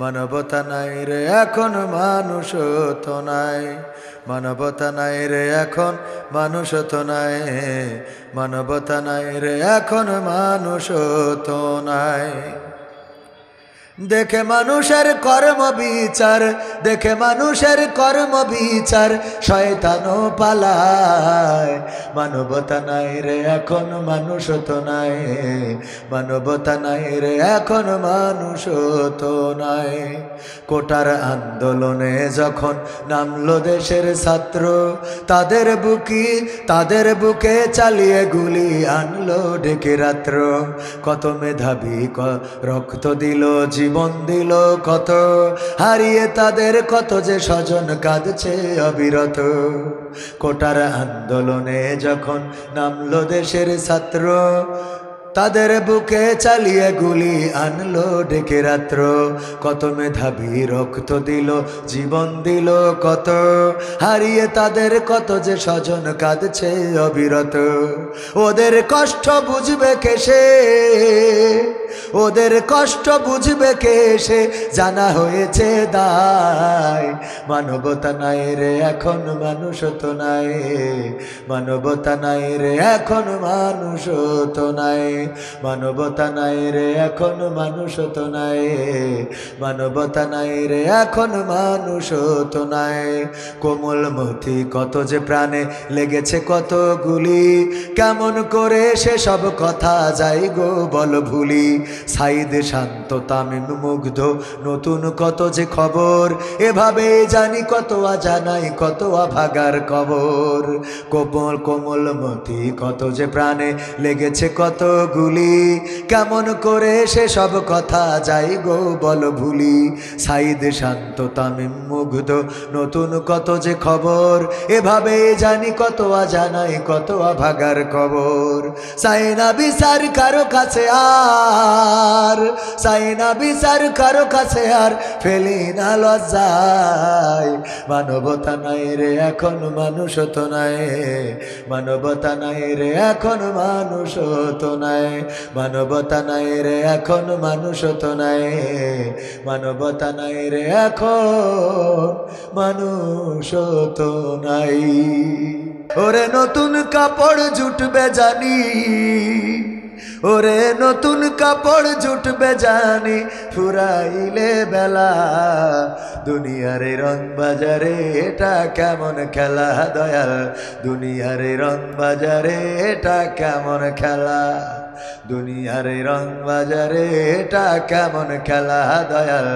মানবতা নাই রে এখন মানুষ তো নাই, মানবতা নাই রে এখন মানুষ তো নাই, মানবতা নাই রে এখন মানুষ তো নাই। দেখে মানুষের কর্ম বিচার, দেখে মানুষের কর্ম বিচার শয়তানও পালায়। মানবতা নাই রে এখন মানুষ তো নাই, মানবতা নাই রে এখন মানুষ তো নাই। কোটার আন্দোলনে যখন নামলো দেশের ছাত্র, তাদের বুকে চালিয়ে গুলি আনলো ডেকে রাত্র। কত মেধাবী রক্ত দিল, জীবন দিল কত, হারিয়ে তাদের কত যে স্বজন কাঁদছে অবিরত। কোটার আন্দোলনে যখন নামলো দেশের ছাত্র, তাদের বুকে চালিয়ে গুলি আনলো ডেকে রাত্র। কত মেধাবী রক্ত দিল, জীবন দিল কত, হারিয়ে তাদের কত যে স্বজন কাঁদছে অবিরত। ওদের কষ্ট বুঝবে কে সে, ওদের কষ্ট বুঝবে কে সে, জানা হয়েছে দায়। মানবতা নাই রে এখন মানুষ তো নাই, মানবতা নাই রে এখন মানুষ তো নাই, মানবতা নাই রে এখন মানুষ তো নাই, মানবতা নাই রে এখন মানুষ তো নাই। কোমলমতি কত যে প্রাণে লেগেছে কত গুলি, কেমন করে সে সব কথা যাই গো বল ভুলি। সাইদ শান্ত তামিম মুগ্ধ নতুন কত যে খবর, এভাবে জানি কত জানাই কত ভাগার কবর। কোমলমতি কত যে প্রাণে লেগেছে কত গুলি, কেমন করে সে সব কথা যাই গো বল ভুলি। সাইদ শান্ত তামিম মুগ্ধ নতুন কত যে খবর, এভাবে জানি কত জানাই কত ভাগার কবর। চাই না বিচার কারো কাছে আর, চাই না বিচার কারো কাছে আর, ফেলি না লজ্জায়। মানবতা নাই রে এখন মানুষ তো নাই, মানবতা নাই রে এখন মানুষ তো নাই, মানবতা নাই রে এখন মানুষ তো নাই, মানবতা নাই রে এখন মানুষ তো নাই। ওরে নতুন কাপড় জুটবে জানি, ওরে নতুন কাপড় জুটবে জানি, ফুরাইলে বেলা। দুনিয়ারে রং বাজারে এটা কেমন খেলা দয়াল, দুনিয়ারে রং বাজারে এটা কেমন খেলা, দুনিয়ারে রং বাজারে এটা কেমন খেলা দয়াল,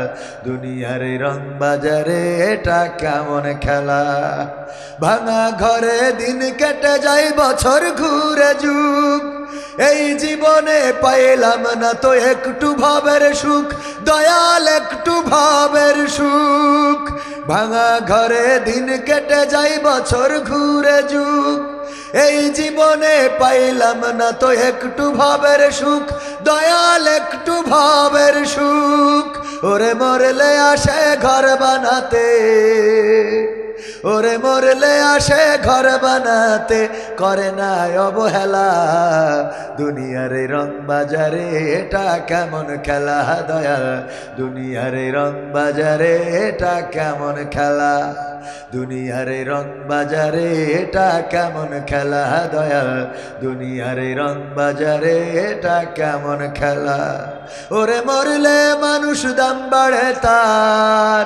দুনিয়ারে রং বাজারে এটা কেমন খেলা। ভাঙা ঘরে দিন কেটে যায় বছর ঘুরে যুগ, এই জীবনে পাইলাম না তো একটু ভাবের সুখ দয়াল, একটু ভাবের সুখ। ভাঙা ঘরে দিন কেটে যায় বছর ঘুরে যুগ, এই জীবনে পাইলাম না তো একটু ভাবের সুখ দয়াল, একটু ভাবের সুখ। ওরে মরলে আসে ঘর বানাতে, ওরে মরলে আসে ঘর বানাতে, করে না অবহেলা। দুনিয়ারে রং বাজারে এটা কেমন খেলা দয়াল, দুনিয়ারে রং বাজারে এটা কেমন খেলা, দুনিয়ারে রং বাজারে এটা কেমন খেলা দয়াল, দুনিয়ারে রং বাজারে এটা কেমন খেলা। ওরে মরলে মানুষ দাম বাড়ে তার,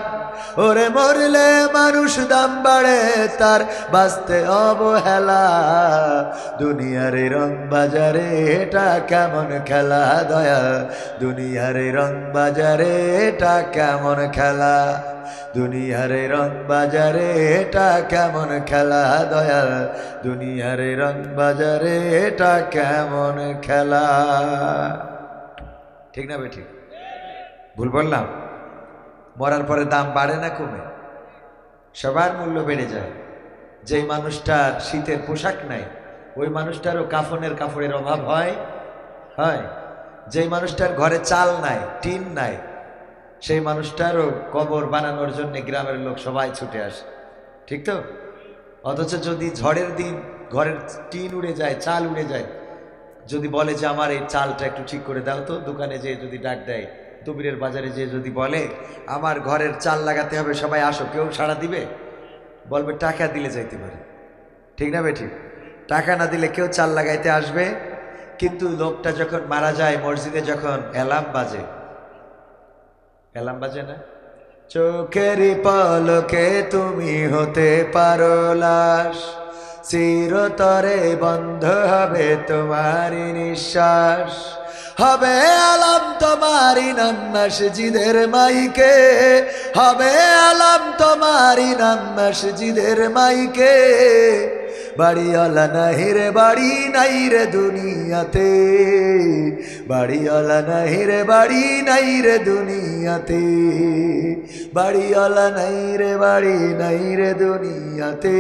ওরে মরলে মানুষ দাম বাড়ে তার, বাঁচতে অবহেলা। দুনিয়ারে রং বাজারে এটা কেমন খেলা দয়া, দুনিয়ারে রং বাজারে এটা কেমন খেলা, দুনিয়ারে রং বাজারে এটা কেমন খেলা দয়া, দুনিয়ারে রং বাজারে এটা কেমন খেলা। ঠিক না বেঠিক? ভুল বললাম? মরার পরে দাম বাড়ে না কমে? সবার মূল্য বেড়ে যায়। যেই মানুষটার শীতের পোশাক নাই ওই মানুষটারও কাপড়ের অভাব হয়। যেই মানুষটার ঘরে চাল নাই, টিন নাই, সেই মানুষটারও কবর বানানোর জন্য গ্রামের লোক সবাই ছুটে আসে। ঠিক তো? অথচ যদি ঝড়ের দিন ঘরের টিন উড়ে যায়, চাল উড়ে যায়, যদি বলে যে আমার এই চালটা একটু ঠিক করে দাও তো, দোকানে যেয়ে যদি ডাক দেয় তবিরের বাজারে যে যদি বলে আমার ঘরের চাল লাগাতে হবে, সবাই আসো, কেউ সাড়া দিবে? বলবে টাকা দিলে যাইতে পারে, ঠিক না বেঠিক? টাকা না দিলে কেউ চাল লাগাইতে আসবে? কিন্তু লোকটা যখন মারা যায়, মসজিদে যখন অ্যালার্ম বাজে, অ্যালার্ম বাজে না, চোখেরই পলকে তুমি হতে পারো লাশ, চিরতরে বন্ধ হবে তোমারই নিঃশ্বাস, হবে আলাম তোমারই নাম মসজিদের মাইকে, হবে আলাম তোমারই নাম মসজিদের মাইকে, বাড়িওয়ালা নাই রে বাড়ি নাই রে দুনিয়াতে, বাড়িওয়ালা নাই রে বাড়ি নাই রে দুনিয়াতে, বাড়িওয়ালা নাই রে বাড়ি নাই রে দুনিয়াতে,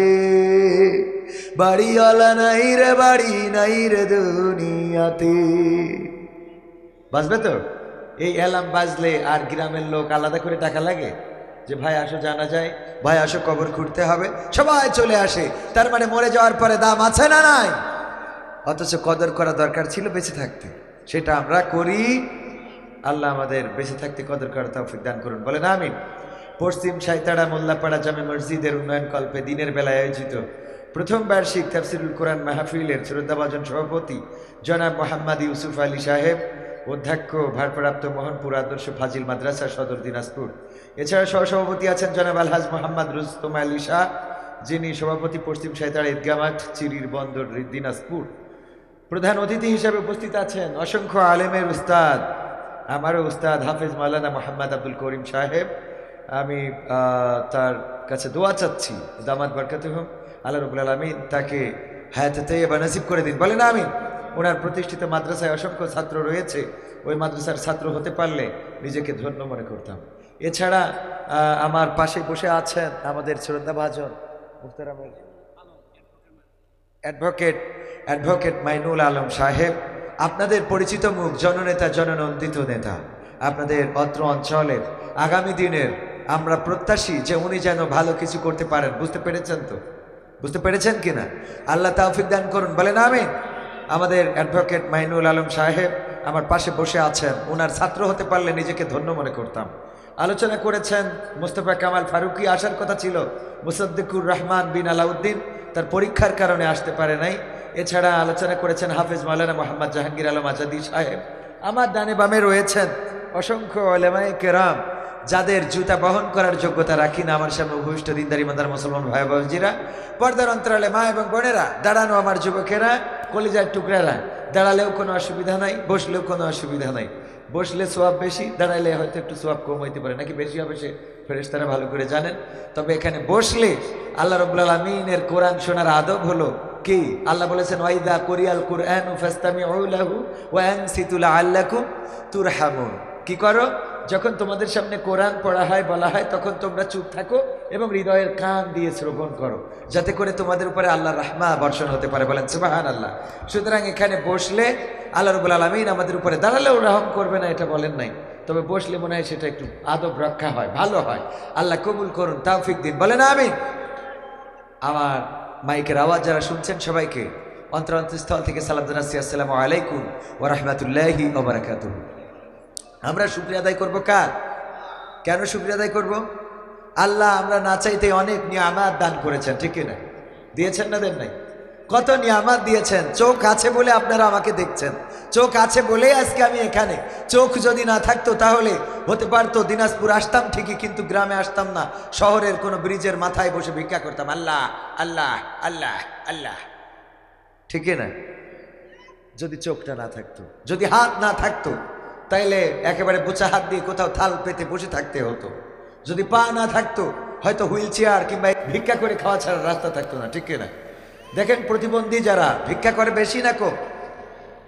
বাড়িওয়ালা নাই রে বাড়ি নাই রে দুনিয়াতে। বাজবে তো? এই অ্যালার্ম বাজলে আর গ্রামের লোক আলাদা করে টাকা লাগে যে ভাই আসো জানা যায়, ভাই আসো কবর খুঁড়তে হবে, সবাই চলে আসে। তার মানে মরে যাওয়ার পরে দাম আছে না নাই? অথচ কদর করা দরকার ছিল বেঁচে থাকতে, সেটা আমরা করি। আল্লাহ আমাদের বেঁচে থাকতে কদর করার তৌফিক দান করুন, বলেন আমিন। পশ্চিম সাইতাড়া মোল্লাপাড়া জামে মসজিদের উন্নয়ন কল্পে দিনের বেলায় আয়োজিত প্রথম বার্ষিক তাফসিরুল কোরআন মাহফিলের শ্রদ্ধাভাজন সভাপতি জনাব মোহাম্মদ ইউসুফ আলী সাহেব, অধ্যক্ষ ভারপ্রাপ্ত মোহনপুর আদর্শ ফাজিল মাদ্রাসা সদর দিনাজপুর। এছাড়া সহসভাপতি আছেন জনাব আলহাজ মোহাম্মদ রুস্তম আলী শাহ, যিনি সভাপতি পশ্চিম সাইতাড়া ঈদগাহ মাঠ, চিরির বন্দর, দিনাজপুর। প্রধান অতিথি হিসেবে উপস্থিত আছেন অসংখ্য আলেমের উস্তাদ, আমারও উস্তাদ হাফেজ মাওলানা মোহাম্মদ আব্দুল করিম সাহেব। আমি তার কাছে দোয়া চাচ্ছি, দামাত বরকাতুহুম, আল্লাহ রাব্বুল আলামিন তাকে হায়াতে তাইয়্যিবা নসিব করে দিন, বলেন আমিন। ওনার প্রতিষ্ঠিত মাদ্রাসায় অসংখ্য ছাত্র রয়েছে, ওই মাদ্রাসার ছাত্র হতে পারলে নিজেকে ধন্য মনে করতাম। এছাড়া আমার পাশে বসে আছেন আমাদের শ্রদ্ধাভাজন মুহতারামের অ্যাডভোকেট মাইনুল আলম সাহেব, আপনাদের পরিচিত মুখ, জননেতা, জননন্দিত নেতা, আপনাদের অত্র অঞ্চলের আগামী দিনের আমরা প্রত্যাশী যে উনি যেন ভালো কিছু করতে পারেন। বুঝতে পেরেছেন তো? বুঝতে পেরেছেন কিনা? আল্লাহ তৌফিক দান করুন, বলেন আমিন। আমাদের অ্যাডভোকেট মাইনুল আলম সাহেব আমার পাশে বসে আছেন, ওনার ছাত্র হতে পারলে নিজেকে ধন্য মনে করতাম। আলোচনা করেছেন মোস্তফা কামাল ফারুকী, আসার কথা ছিল, মুসাদ্দিকুর রহমান বিন আলাউদ্দিন তার পরীক্ষার কারণে আসতে পারে নাই। এছাড়া আলোচনা করেছেন হাফেজ মাওলানা মোহাম্মদ জাহাঙ্গীর আলম আজাদি সাহেব। আমার ডানে বামে রয়েছেন অসংখ্য উলামায়ে কেরাম, যাদের জুতা বহন করার যোগ্যতা রাখি না। আমার সামনে উপবিষ্ট দিনদারি মাদার মুসলমান ভাই বোনেরা, পর্দার অন্তরালে মা এবং বোনেরা, দাঁড়ানো আমার যুবকেরা, কলিজার টুকরারা, দাঁড়ালেও কোনো অসুবিধা নাই, বসলেও কোনো অসুবিধা নাই। বসলে সোয়াব বেশি, দাঁড়াইলে হয়তো একটু সোয়াব কম হইতে পারে, নাকি বেশি হবে সে ফেরেশতারা ভালো করে জানেন। তবে এখানে বসলে আল্লাহ রাব্বুল আলামিনের কোরআন শোনার আদব হলো কি? আল্লাহ বলেছেন ওয়াইদা কুরিয়াল কুরআনু ফাসতামিউ লাহু ওয়া আনসিতু লাআল্লাকুম তুরহামুন। কি করো? যখন তোমাদের সামনে কোরআন পড়া হয়, বলা হয়, তখন তোমরা চুপ থাকো এবং হৃদয়ের কান দিয়ে শ্রবণ করো, যাতে করে তোমাদের উপরে আল্লাহর রাহমা বর্ষণ হতে পারে, বলেন সুবহানাল্লাহ। সুতরাং এখানে বসলে আল্লাহ রাব্বুল আলামিন আমাদের উপরে, দাঁড়ালেও রহম করবে না এটা বলেন নাই, তবে বসলে মনে হয় সেটা একটু আদব রক্ষা হয়, ভালো হয়। আল্লাহ কবুল করুন, তৌফিক দিন, বলেন আমিন। আমার মাইকের আওয়াজ যারা শুনছেন সবাইকে অন্তরস্থল থেকে সালাম জানাচ্ছি, আসসালামু আলাইকুম ওয়া রাহমাতুল্লাহি ওয়া বারাকাতুহু। আমরা শুকরিয়া আদায় করবো কার? কেন শুকরিয়া আদায় করব? আল্লাহ আমরা না চাইতে অনেক নিয়ামত দান করেছেন, ঠিক না? দিয়েছেন না দেন নাই? কত নিয়ামত দিয়েছেন। চোখ আছে বলে আপনারা আমাকে দেখছেন, চোখ আছে বলেই আজকে আমি এখানে। চোখ যদি না থাকতো তাহলে হতে পারতো দিনাজপুর আসতাম ঠিকই, কিন্তু গ্রামে আসতাম না, শহরের কোনো ব্রিজের মাথায় বসে ভিক্ষা করতাম, আল্লাহ আল্লাহ আল্লাহ আল্লাহ, ঠিক না? যদি চোখটা না থাকতো, যদি হাত না থাকতো, তাইলে একেবারে বোচা হাত দিয়ে কোথাও থাল পেতে বসে থাকতে হতো। যদি পা না থাকতো, হয়তো হুইল চেয়ার কিংবা ভিক্ষা করে খাওয়া ছাড়া রাস্তা থাকতো না, ঠিক না? দেখেন প্রতিবন্ধী যারা ভিক্ষা করে, বেশি না কম?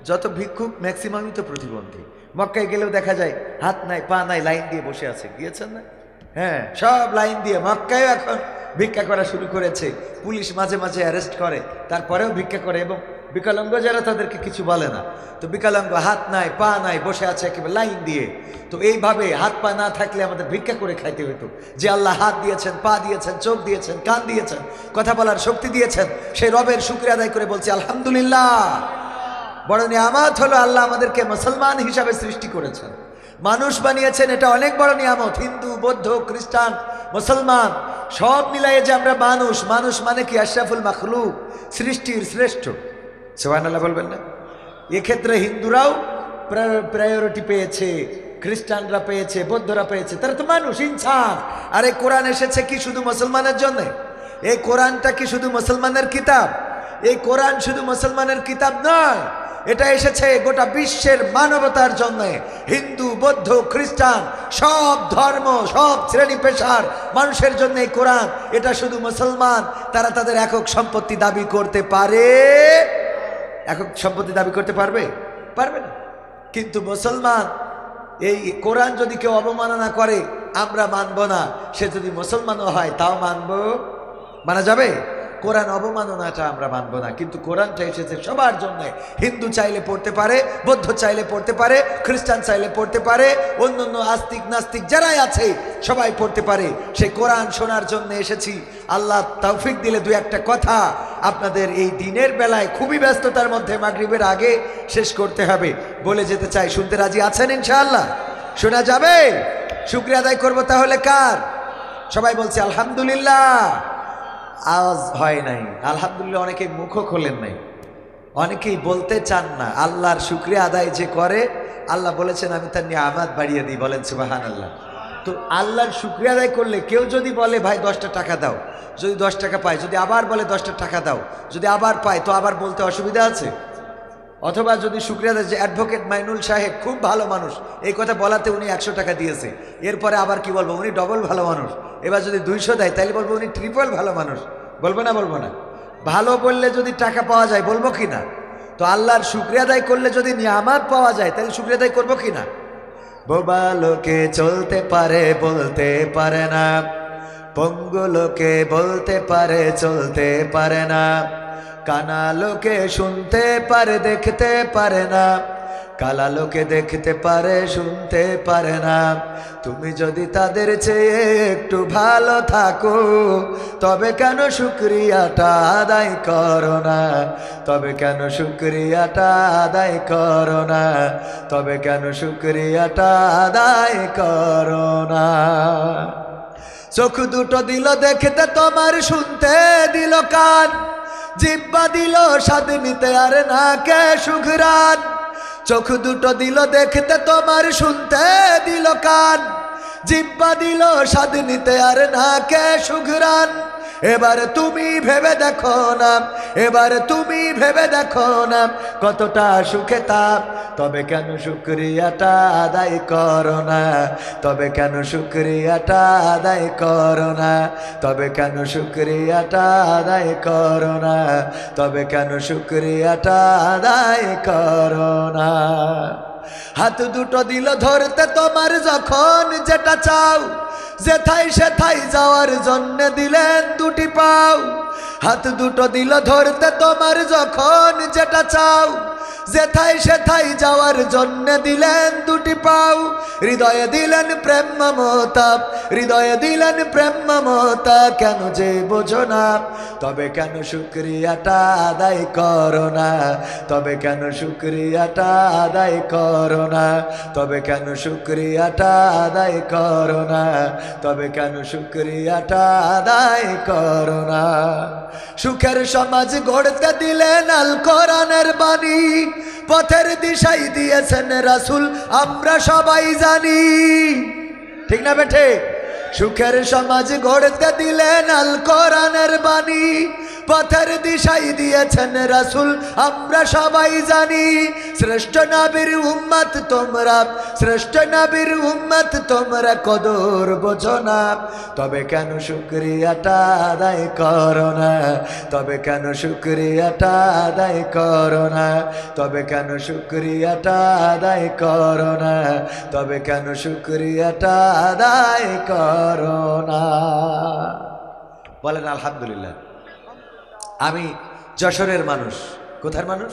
যত ভিক্ষুক ম্যাক্সিমামই তো প্রতিবন্ধী। মক্কায় গেলেও দেখা যায় হাত নাই পা নাই, লাইন দিয়ে বসে আছে, গিয়েছেন না? হ্যাঁ, সব লাইন দিয়ে। মক্কায়ও এখন ভিক্ষা করা শুরু করেছে, পুলিশ মাঝে মাঝে অ্যারেস্ট করে, তারপরেও ভিক্ষা করে। এবং বিকলাঙ্গ যারা, তাদেরকে কিছু বলে না। তো বিকলাঙ্গ হাত নাই পা নাই, বসে আছে একেবারে লাইন দিয়ে। তো এইভাবে হাত পা না থাকলে আমাদের ভিক্ষা করে খাইতে হতো। যে আল্লাহ হাত দিয়েছেন, পা দিয়েছেন, চোখ দিয়েছেন, কান দিয়েছেন, কথা বলার শক্তি দিয়েছেন, সেই রবের শুকরিয়া আদায় করে বলছি আলহামদুলিল্লাহ। বড় নিয়ামত হলো আল্লাহ আমাদেরকে মুসলমান হিসাবে সৃষ্টি করেছেন। মানুষ বানিয়েছেন, এটা অনেক বড় নিয়ামত। হিন্দু, বৌদ্ধ, খ্রিস্টান, মুসলমান সব মিলাইয়ে যে আমরা মানুষ, মানুষ মানে কি আশরাফুল মাখলুক, সৃষ্টির শ্রেষ্ঠ। সুবহানাল্লাহ বলবেন না? এক্ষেত্রে হিন্দুরাও প্রায়োরিটি পেয়েছে, খ্রিস্টানরা পেয়েছে, বৌদ্ধরা পেয়েছে, তারা তো মানুষ, ইনসান। আর এই কোরআন এসেছে কি শুধু মুসলমানের জন্য? এই কোরআনটা কি শুধু মুসলমানের কিতাব? এই কোরআন শুধু মুসলমানের কিতাব নয়, এটা এসেছে গোটা বিশ্বের মানবতার জন্য। হিন্দু, বৌদ্ধ, খ্রিস্টান সব ধর্ম, সব শ্রেণী পেশার মানুষের জন্য এই কোরআন। এটা শুধু মুসলমান, তারা তাদের একক সম্পত্তি দাবি করতে পারে? একক সম্পত্তি দাবি করতে পারবে? পারবে না। কিন্তু মুসলমান, এই কোরআন যদি কেউ অবমাননা করে আমরা মানব না, সে যদি মুসলমানও হয় তাও মানা যাবে? কোরআন অবমাননাটা আমরা মানব না, কিন্তু কোরআনটা এসেছে সবার জন্য। হিন্দু চাইলে পড়তে পারে, বৌদ্ধ চাইলে পড়তে পারে, খ্রিস্টান চাইলে পড়তে পারে, অন্যান্য আস্তিক নাস্তিক যারাই আছে সবাই পড়তে পারে। সেই কোরআন শোনার জন্য এসেছি। আল্লাহ তৌফিক দিলে দু একটা কথা আপনাদের এই দিনের বেলায়, খুবই ব্যস্ততার মধ্যে মাগরিবের আগে শেষ করতে হবে, বলে যেতে চাই। শুনতে রাজি আছেন ইনশাআল্লাহ? শোনা যাবে? শুকরিয়া আদায় করবো তাহলে কার? সবাই বলছে আলহামদুলিল্লাহ। আওয়াজ হয় নাই আলহামদুলিল্লাহ। অনেকেই মুখও খোলেন নাই, অনেকেই বলতে চান না। আল্লাহর শুকরিয়া আদায় যে করে, আল্লাহ বলেছেন আমি তার নিয়ামত বাড়িয়ে দিই। বলেন সুবহানাল্লাহ। তো আল্লাহর শুকরিয়া আদায় করলে কেউ যদি বলে ভাই 10টা টাকা দাও, যদি 10 টাকা পায়, যদি আবার বলে 10টা টাকা দাও, যদি আবার পায়, তো আবার বলতে অসুবিধা আছে? অথবা যদি শুকরিয়া আদায়, যে অ্যাডভোকেট মাইনুল সাহেব খুব ভালো মানুষ, এই কথা বলাতে উনি 100 টাকা দিয়েছে, এরপরে আবার কি বলবো, উনি ডবল ভালো মানুষ। এবার যদি 200 দেয় তাহলে বলবো উনি ট্রিপল ভালো মানুষ। বলবো না? বলবো না? ভালো বললে যদি টাকা পাওয়া যায় বলবো কি না? তো আল্লাহর শুকরিয়া আদায় করলে যদি নিয়ামত পাওয়া যায় তাহলে শুকরিয়া আদায় করবো কি না? বোবা লোকে চলতে পারে বলতে পারে না, পঙ্গু লোকে বলতে পারে চলতে পারে না, কানা লোকে শুনতে পারে দেখতে পারে না, কালা লোকে দেখতে পারে শুনতে পারে না। তুমি যদি তাদের চেয়ে একটু ভালো থাকো তবে কেন শুকরিয়াটা আদায় করো না? তবে কেন শুকরিয়াটা আদায় করো না? তবে কেন শুকরিয়াটা আদায় করো না? চোখ দুটো দিল দেখতে তোমার, শুনতে দিল কান, জিহ্বা দিল স্বাদ নিতে আর নাকে সুঘ্রাণ। চোখ দুটো দিল দেখতে তোমার, শুনতে দিল কান, জিহ্বা দিল স্বাদ নিতে আর নাকে সুঘ্রাণ। এবার তুমি ভেবে দেখো না, এবার তুমি ভেবে দেখো না কতটা সুখে তাপ। তবে কেন শুকরিয়াটা আদায় করো না? তবে কেন শুকরিয়াটা আদায় করো না? তবে কেন শুকরিয়াটা আদায় করো না? তবে কেন শুকরিয়াটা আদায় করো না? হাত দুটো দিল ধরতে তোমার, যখন যেটা চাও, যেথায় সেথায় যাওয়ার জন্য দিলেন দুটি পাও। হাত দুটো দিল ধরতে তোমার, যখন যেটা চাও, যেথায় সেথায় যাওয়ার জন্য দিলেন দুটি পাও। হৃদয়ে দিলেন প্রেম মমতা, হৃদয়ে দিলেন প্রেম মমতা, কেন যে বোঝো না? তবে কেন শুকরিয়াটা আদায় করো না? তবে কেন শুকরিয়াটা আদায় করো না? তবে কেন শুকরিয়াটা আদায় করো না? তবে কেন শুকরিয়াটা আদায় করো না? সুখের সমাজ গড়তে দিলেন আল কোরআনের বাণী, পথের দিশাই দিয়েছেন রাসূল আমরা সবাই জানি। ঠিক না বেঠে? সুখের সমাজ গড়তে দিলেন আল কোরআনের বাণী, পথের দিশাই দিয়েছেন রাসূল আমরা সবাই জানি। শ্রেষ্ঠ নবীর উম্মত তোমরা, শ্রেষ্ঠ নবীর উম্মত তোমরা কদর বোঝো না। তবে কেন শুকরিয়াটা আদায় করো না? তবে কেন শুকরিয়াটা আদায় করো না? তবে কেন শুকরিয়াটা আদায় করো না? তবে কেন শুকরিয়াটা আদায় করো না? বলেন আলহামদুলিল্লাহ। আমি যশোরের মানুষ। কোথার মানুষ?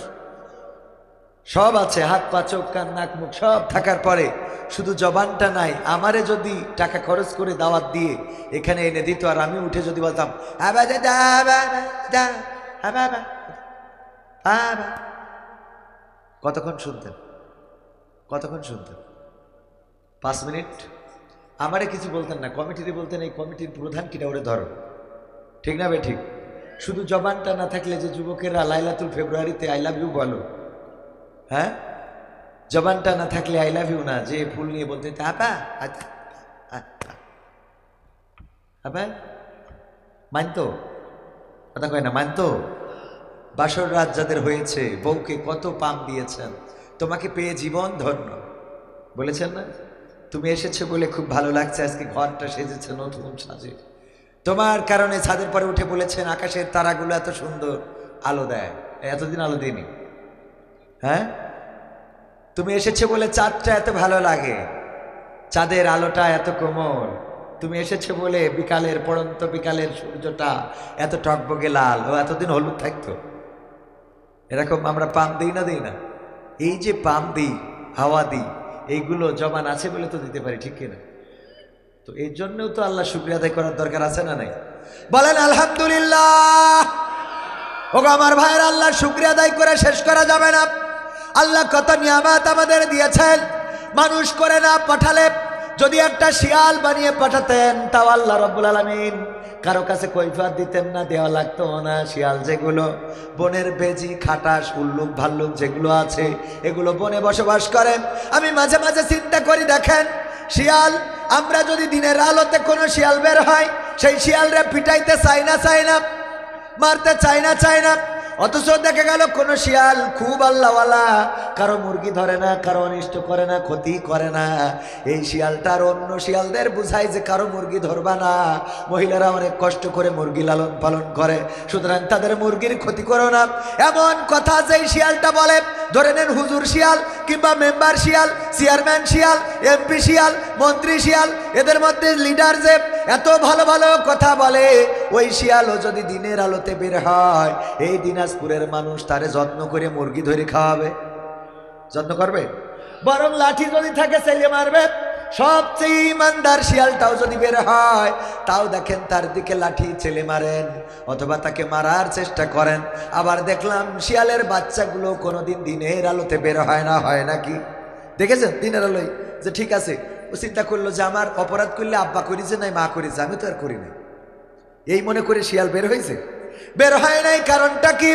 সব আছে, হাত পা চোখ কান নাক মুখ সব থাকার পরে শুধু জবানটা নাই। আমারে যদি টাকা খরচ করে দাওয়াত দিয়ে এখানে এনে দিত আর আমি উঠে যদি বলতাম কতক্ষণ শুনতেন? কতক্ষণ শুনতেন? 5 মিনিট আমারে কিছু বলতেন না, কমিটিতে বলতেন এই কমিটির প্রধান কিটা ওরে ধরো, ঠিক না ভাই? ঠিক। শুধু জবানটা না থাকলে যে যুবকেরা লাইলাতুল ফেব্রুয়ারিতে আই লাভ ইউ বলো, হ্যাঁ, জবানটা না থাকলে আই লাভ ইউ না, যে ফুল নিয়ে বলতে আপা আপা মানতো, কথা কয় না, মানতো। বাসর রাত যাদের হয়েছে, বউকে কত পাম দিয়েছেন, তোমাকে পেয়ে জীবন ধন্য বলেছেন না? তুমি এসেছো বলে খুব ভালো লাগছে, আজকে ঘরটা সেজেছে নতুন সাজে, তোমার কারণে ছাদের পরে উঠে বলেছেন আকাশের তারাগুলো এত সুন্দর আলো দেয়, এতদিন আলো দেয়নি। হ্যাঁ, তুমি এসেছো বলে চাঁদটা এত ভালো লাগে, চাঁদের আলোটা এত কোমল, তুমি এসেছো বলে বিকালের পড়ন্ত বিকালের সূর্যটা এত টকবগে লাল, ও এতদিন হলুদ থাকতো। এরকম আমরা পাম দিই না, দিই না? এই যে পাম দিই, হাওয়া দিই, এইগুলো জবান আছে বলে তো দিতে পারি, ঠিক কিনা? তো এই জন্যও তো আল্লাহ শুকরিয়া আদায় করার দরকার আছে না নাই? বলেন আলহামদুলিল্লাহ। ওগো আমার ভাইয়ের, আল্লাহ শুকরিয়া আদায় করে শেষ করা যাবে না। আল্লাহ কত নিয়ামত আমাদের দিয়েছেন, মানুষ করে না পাঠালে যদি একটা শিয়াল বানিয়ে পাঠাতেন তাও আল্লাহ রাব্বুল আলামিন কারো কাছে কৈফিয়ত দিতেন না, দেওয়া লাগতো না। শিয়াল যেগুলো বনের বেজি, খাটাস, উল্লুক ভাল্লুক যেগুলো আছে, এগুলো বনে বসবাস করে। আমি মাঝে মাঝে চিন্তা করি, দেখেন শিয়াল, আমরা যদি দিনের আলোতে কোনো শিয়াল বের হয়, সেই শিয়ালরে পিটাইতে চাই না, মারতে চাই না, অথচ দেখা গেল কোন শিয়াল খুব আল্লাহওয়ালা, কারো মুরগি ধরে না, কারো অনিষ্ট করে না, ক্ষতি করে না। এই শিয়ালটার অন্য শিয়ালদের বুঝায় যে কারো মুরগি ধরবা না, মহিলারা অনেক কষ্ট করে মুরগি লালন পালন করে, সুতরাং তাদের মুরগির ক্ষতি করো না। এমন কথা যেই শিয়ালটা বলে, ধরে নেন হুজুর শিয়াল কিংবা মেম্বার শিয়াল, চেয়ারম্যান শিয়াল, এমপি শিয়াল, মন্ত্রী শিয়াল, এদের মধ্যে লিডার যে এত ভালো ভালো কথা বলে, ওই শিয়ালও যদি দিনের আলোতে বের হয়, এই দিনাজপুরের মানুষ তারে যত্ন করে মুরগি ধরে খাওয়াবে, যত্ন করবে। বরং লাঠি যদি থাকে ছেলে মারবে। সবচেয়ে ইমানদার শিয়ালটাও যদি বের হয়, তাও দেখেন তার দিকে লাঠি ছেলে মারেন অথবা তাকে মারার চেষ্টা করেন। আবার দেখলাম শিয়ালের বাচ্চাগুলো কোনোদিন দিনের আলোতে বের হয় না, হয় নাকি? দেখেছেন দিনের আলোয় যে ঠিক আছে, ও চিন্তা করলো যে আমার অপরাধ করলে আব্বা করেছে নাই মা করেছে, আমি তো আর করি না, এই মনে করে শিয়াল বের হয়েছে? বের হয় নাই। কারণটা কি?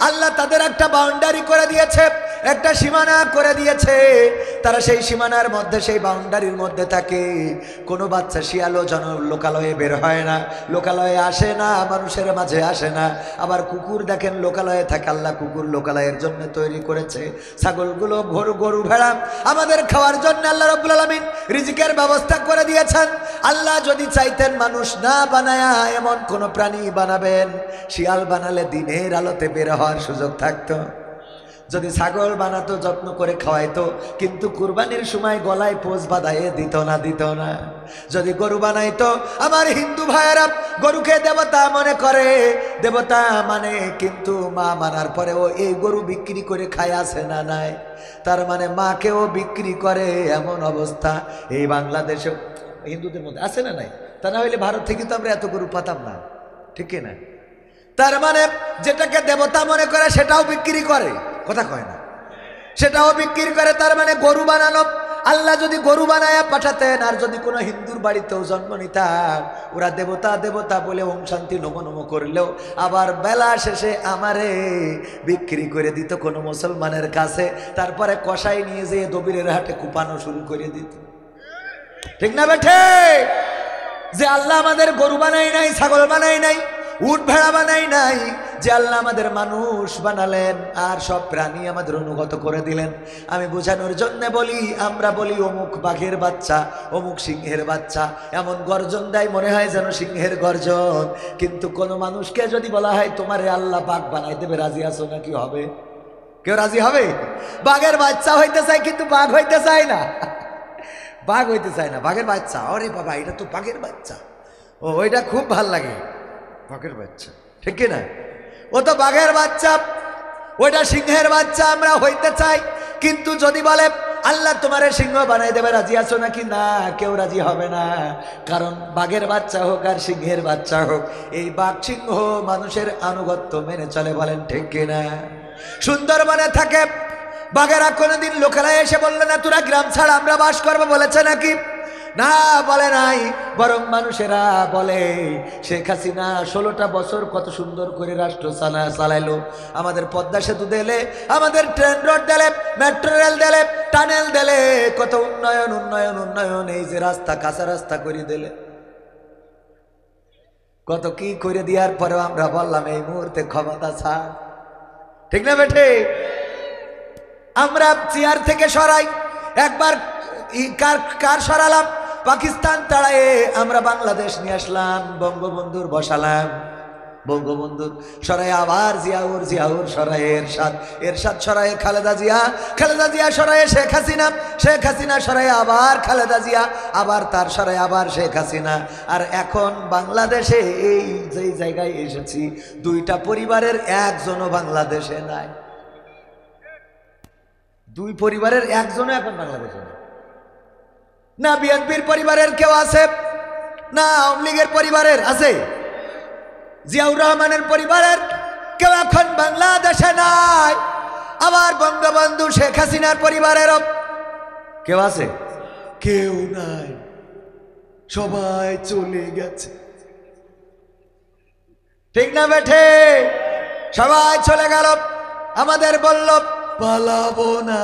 আল্লাহ তাদের একটা বাউন্ডারি করে দিয়েছে, একটা সীমানা করে দিয়েছে। তারা সেই সীমানার মধ্যে, সেই বাউন্ডারির মধ্যে থাকে। কোনো বাচ্চা শিয়ালও যেন লোকালয়ে বের হয় না, লোকালয়ে আসে না, মানুষের মাঝে আসে না। আবার কুকুর দেখেন লোকালয়ে থাকে, আল্লাহ কুকুর লোকালয়ের জন্য তৈরি করেছে। ছাগলগুলো, গরু ভেড়া আমাদের খাওয়ার জন্য আল্লাহ রাব্বুল আলামিন রিজিকের ব্যবস্থা করে দিয়েছেন। আল্লাহ যদি চাইতেন মানুষ না বানায়া এমন কোন প্রাণী বানাবেন, শিয়াল বানালে দিনের আলোতে বের হওয়ার সুযোগ থাকতো। যদি ছাগল বানাতো, যত্ন করে খাওয়াইতো, কিন্তু কুরবানির সময় গলায় পোজ বাঁধাইয়ে দিত না। যদি গরু বানাইতো, আমার হিন্দু ভাইয়েরা গরুকে দেবতা মনে করে, দেবতা মানে, কিন্তু মা মানার পরেও এই গরু বিক্রি করে খায়, আছে না নাই? তার মানে মাকেও বিক্রি করে, এমন অবস্থা এই বাংলাদেশে হিন্দুদের মধ্যে আছে না নাই? তা না হইলে ভারত থেকে তো আমরা এত গরু পাতাম না, ঠিক না? তার মানে যেটাকে দেবতা মনে করে সেটাও বিক্রি করে, কথা কয় না, সেটাও বিক্রি করে। তার মানে গরু বানানো, আল্লাহ যদি গরু বানায়া পাঠাতেন, আর যদি কোনো হিন্দুর বাড়িতেও জন্ম নিতাম, ওরা দেবতা দেবতা বলে ওম শান্তি নমো নমো করলেও আবার বেলা শেষে আমারে বিক্রি করে দিত কোনো মুসলমানের কাছে। তারপরে কষাই নিয়ে যেয়ে দবিরের হাটে কুপানো শুরু করে দিত, ঠিক না বেঠে? যে আল্লাহ আমাদের গরু বানাই নাই, ছাগল বানাই নাই, উট ভেড়া বানাই নাই, যে আল্লাহ আমাদের মানুষ বানালেন আর সব প্রাণী আমাদের অনুগত করে দিলেন। আমি বোঝানোর জন্য বলি, আমরা বলি অমুক বাঘের বাচ্চা, অমুক সিংহের বাচ্চা, এমন গর্জন দেয় মনে হয় যেন সিংহের গর্জন। কিন্তু কোনো মানুষকে যদি বলা হয় তোমারে আল্লাহ বাঘ বানাই দেবে, রাজি আছো নাকি? হবে? কেউ রাজি হবে? বাঘের বাচ্চা হইতে চায় কিন্তু বাঘ হইতে চায় না, বাঘ হইতে চায় না, বাঘের বাচ্চা। আরে বাবা, এটা তো বাঘের বাচ্চা, ও ওইটা খুব ভাল লাগে, বাঘের বাচ্চা, ঠিক না? ও তো বাঘের বাচ্চা, ওইটা সিংহের বাচ্চা আমরা হইতে চাই। কিন্তু যদি বলে আল্লাহ তোমারে সিংহ বানাই দেবে, রাজি আছো নাকি? না, কেউ রাজি হবে না। কারণ বাঘের বাচ্চা হোক আর সিংহের বাচ্চা হোক, এই বাঘ সিংহ মানুষের আনুগত্য মেনে চলে, বলেন ঠিক কিনা? সুন্দরবনে থাকে বাঘেরা কোনোদিন লোকেরা এসে বললো না তোরা গ্রাম ছাড়া আমরা বাস করবো, বলেছে নাকি? না, বলে নাই। বরং মানুষেরা বলে শেখ হাসিনা 16টা বছর কত সুন্দর করে রাষ্ট্র চালাইলো, আমাদের পদ্মা সেতু দিলে, আমাদের ট্রেন রোড দিলে, মেট্রো রেল দিলে, টানেল দিলে, কত উন্নয়ন উন্নয়ন উন্নয়ন, এই যে রাস্তা, কাঁচা রাস্তা করে দিলে, কত কি করে দেওয়ার পরেও আমরা বললাম এই মুহূর্তে ক্ষমতা ছাড়। ঠিক না বেঠে? আমরা চেয়ার থেকে সরাই, একবার কার সরালাম? পাকিস্তান তাড়ায়ে আমরা বাংলাদেশ নিয়ে আসলাম, বঙ্গবন্ধুর বসালাম, বঙ্গবন্ধুর সরাই আবার জিয়াউর, জিয়াউর সরাই এরশাদ সরাই খালেদা জিয়া, খালেদা জিয়া সরাই শেখ হাসিনা, শেখ হাসিনা সরাই আবার খালেদা জিয়া, আবার তার সরাই আবার শেখ হাসিনা। আর এখন বাংলাদেশে এই যে জায়গায় এসেছি, 2টা পরিবারের একজনও বাংলাদেশে নাই, 2 পরিবারের একজনও এখন বাংলাদেশে নাই। না বিএনপির পরিবারের কেউ আছে, না আওয়ামী লীগের পরিবারের আছে, জিয়াউর রহমানের পরিবারের কেউ এখন বাংলাদেশে নাই। আবার বঙ্গবন্ধু শেখ হাসিনার পরিবারেরও কেউ আছে? কেউ নাই, সবাই চলে গেছে। ঠিক না বেঠে? সবাই চলে গেল, আমাদের বলল পালাবো না,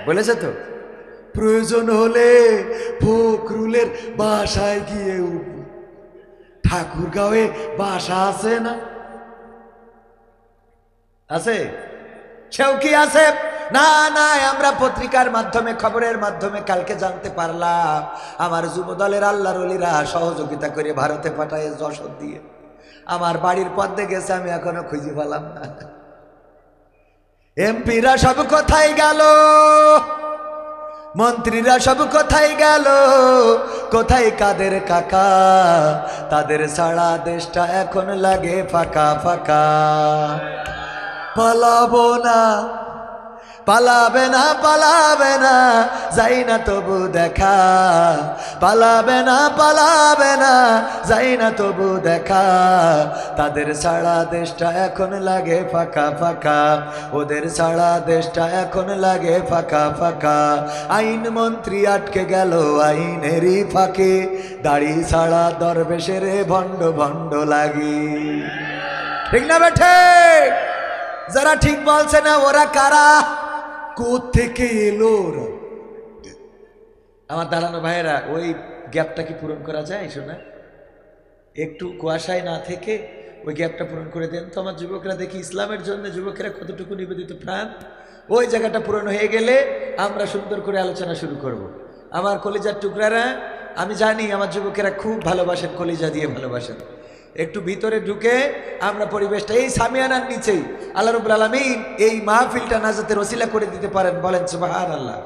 বলেছে তো প্রয়োজন হলে ফখরুলের বাসায় গিয়ে উঠব, ঠাকুরগাঁওয়ে বাসা আছে না? আছে? সেও কি আছে? না না, আমরা পত্রিকার মাধ্যমে, খবরের মাধ্যমে কালকে জানতে পারলাম আমার যুব দলের আল্লাহর ওলিরা সহযোগিতা করে ভারতে পাঠায় যশোর দিয়ে, আমার বাড়ির পথে গেছে, আমি এখনো খুঁজে পেলাম না। এমপিরা সব কোথায় গেল, মন্ত্রীরা সব কোথায় গেল, কোথায় কাদের কাকা? তাদের ছাড়া দেশটা এখন লাগে ফাঁকা ফাঁকা। পালাবো না, পালাবে না, পালাবে না, যাই না তবু দেখা, পালাবে না, পালাবে না, যাই না তবু দেখা। তাদের ছাড়া দেশটা এখন লাগে ফাঁকা ফাঁকা, ওদের ছাড়া দেশটা এখন লাগে ফাঁকা ফাঁকা। আইন মন্ত্রী আটকে গেল আইনেরই ফাঁকে, দাড়ি ছাড়া দরবেশের ভণ্ড ভণ্ড লাগে। ঠিক না বেঠে? যারা ঠিক বলছে না ওরা কারা? কোত্থেকে এলো ওরা? আমার দাঁড়ানো ভাইয়েরা, ওই গ্যাপটা কি পূরণ করা যায়? শোনা, একটু কুয়াশায় না থেকে ওই গ্যাপটা পূরণ করে দেন তো। আমার যুবকরা দেখি ইসলামের জন্য যুবকেরা কতটুকু নিবেদিত প্রাণ, ওই জায়গাটা পূরণ হয়ে গেলে আমরা সুন্দর করে আলোচনা শুরু করব। আমার কলিজার টুকরারা, আমি জানি আমার যুবকেরা খুব ভালোবাসেন, কলিজা দিয়ে ভালোবাসেন। একটু ভিতরে ঢুকে আমরা পরিবেশটা, এই সামিয়ানার নিচেই আল্লাহ রাব্বুল আলামিন এই মাহফিলটা নাজাতের ওসিলা করে দিতে পারেন, বলেন সুবহানাল্লাহ।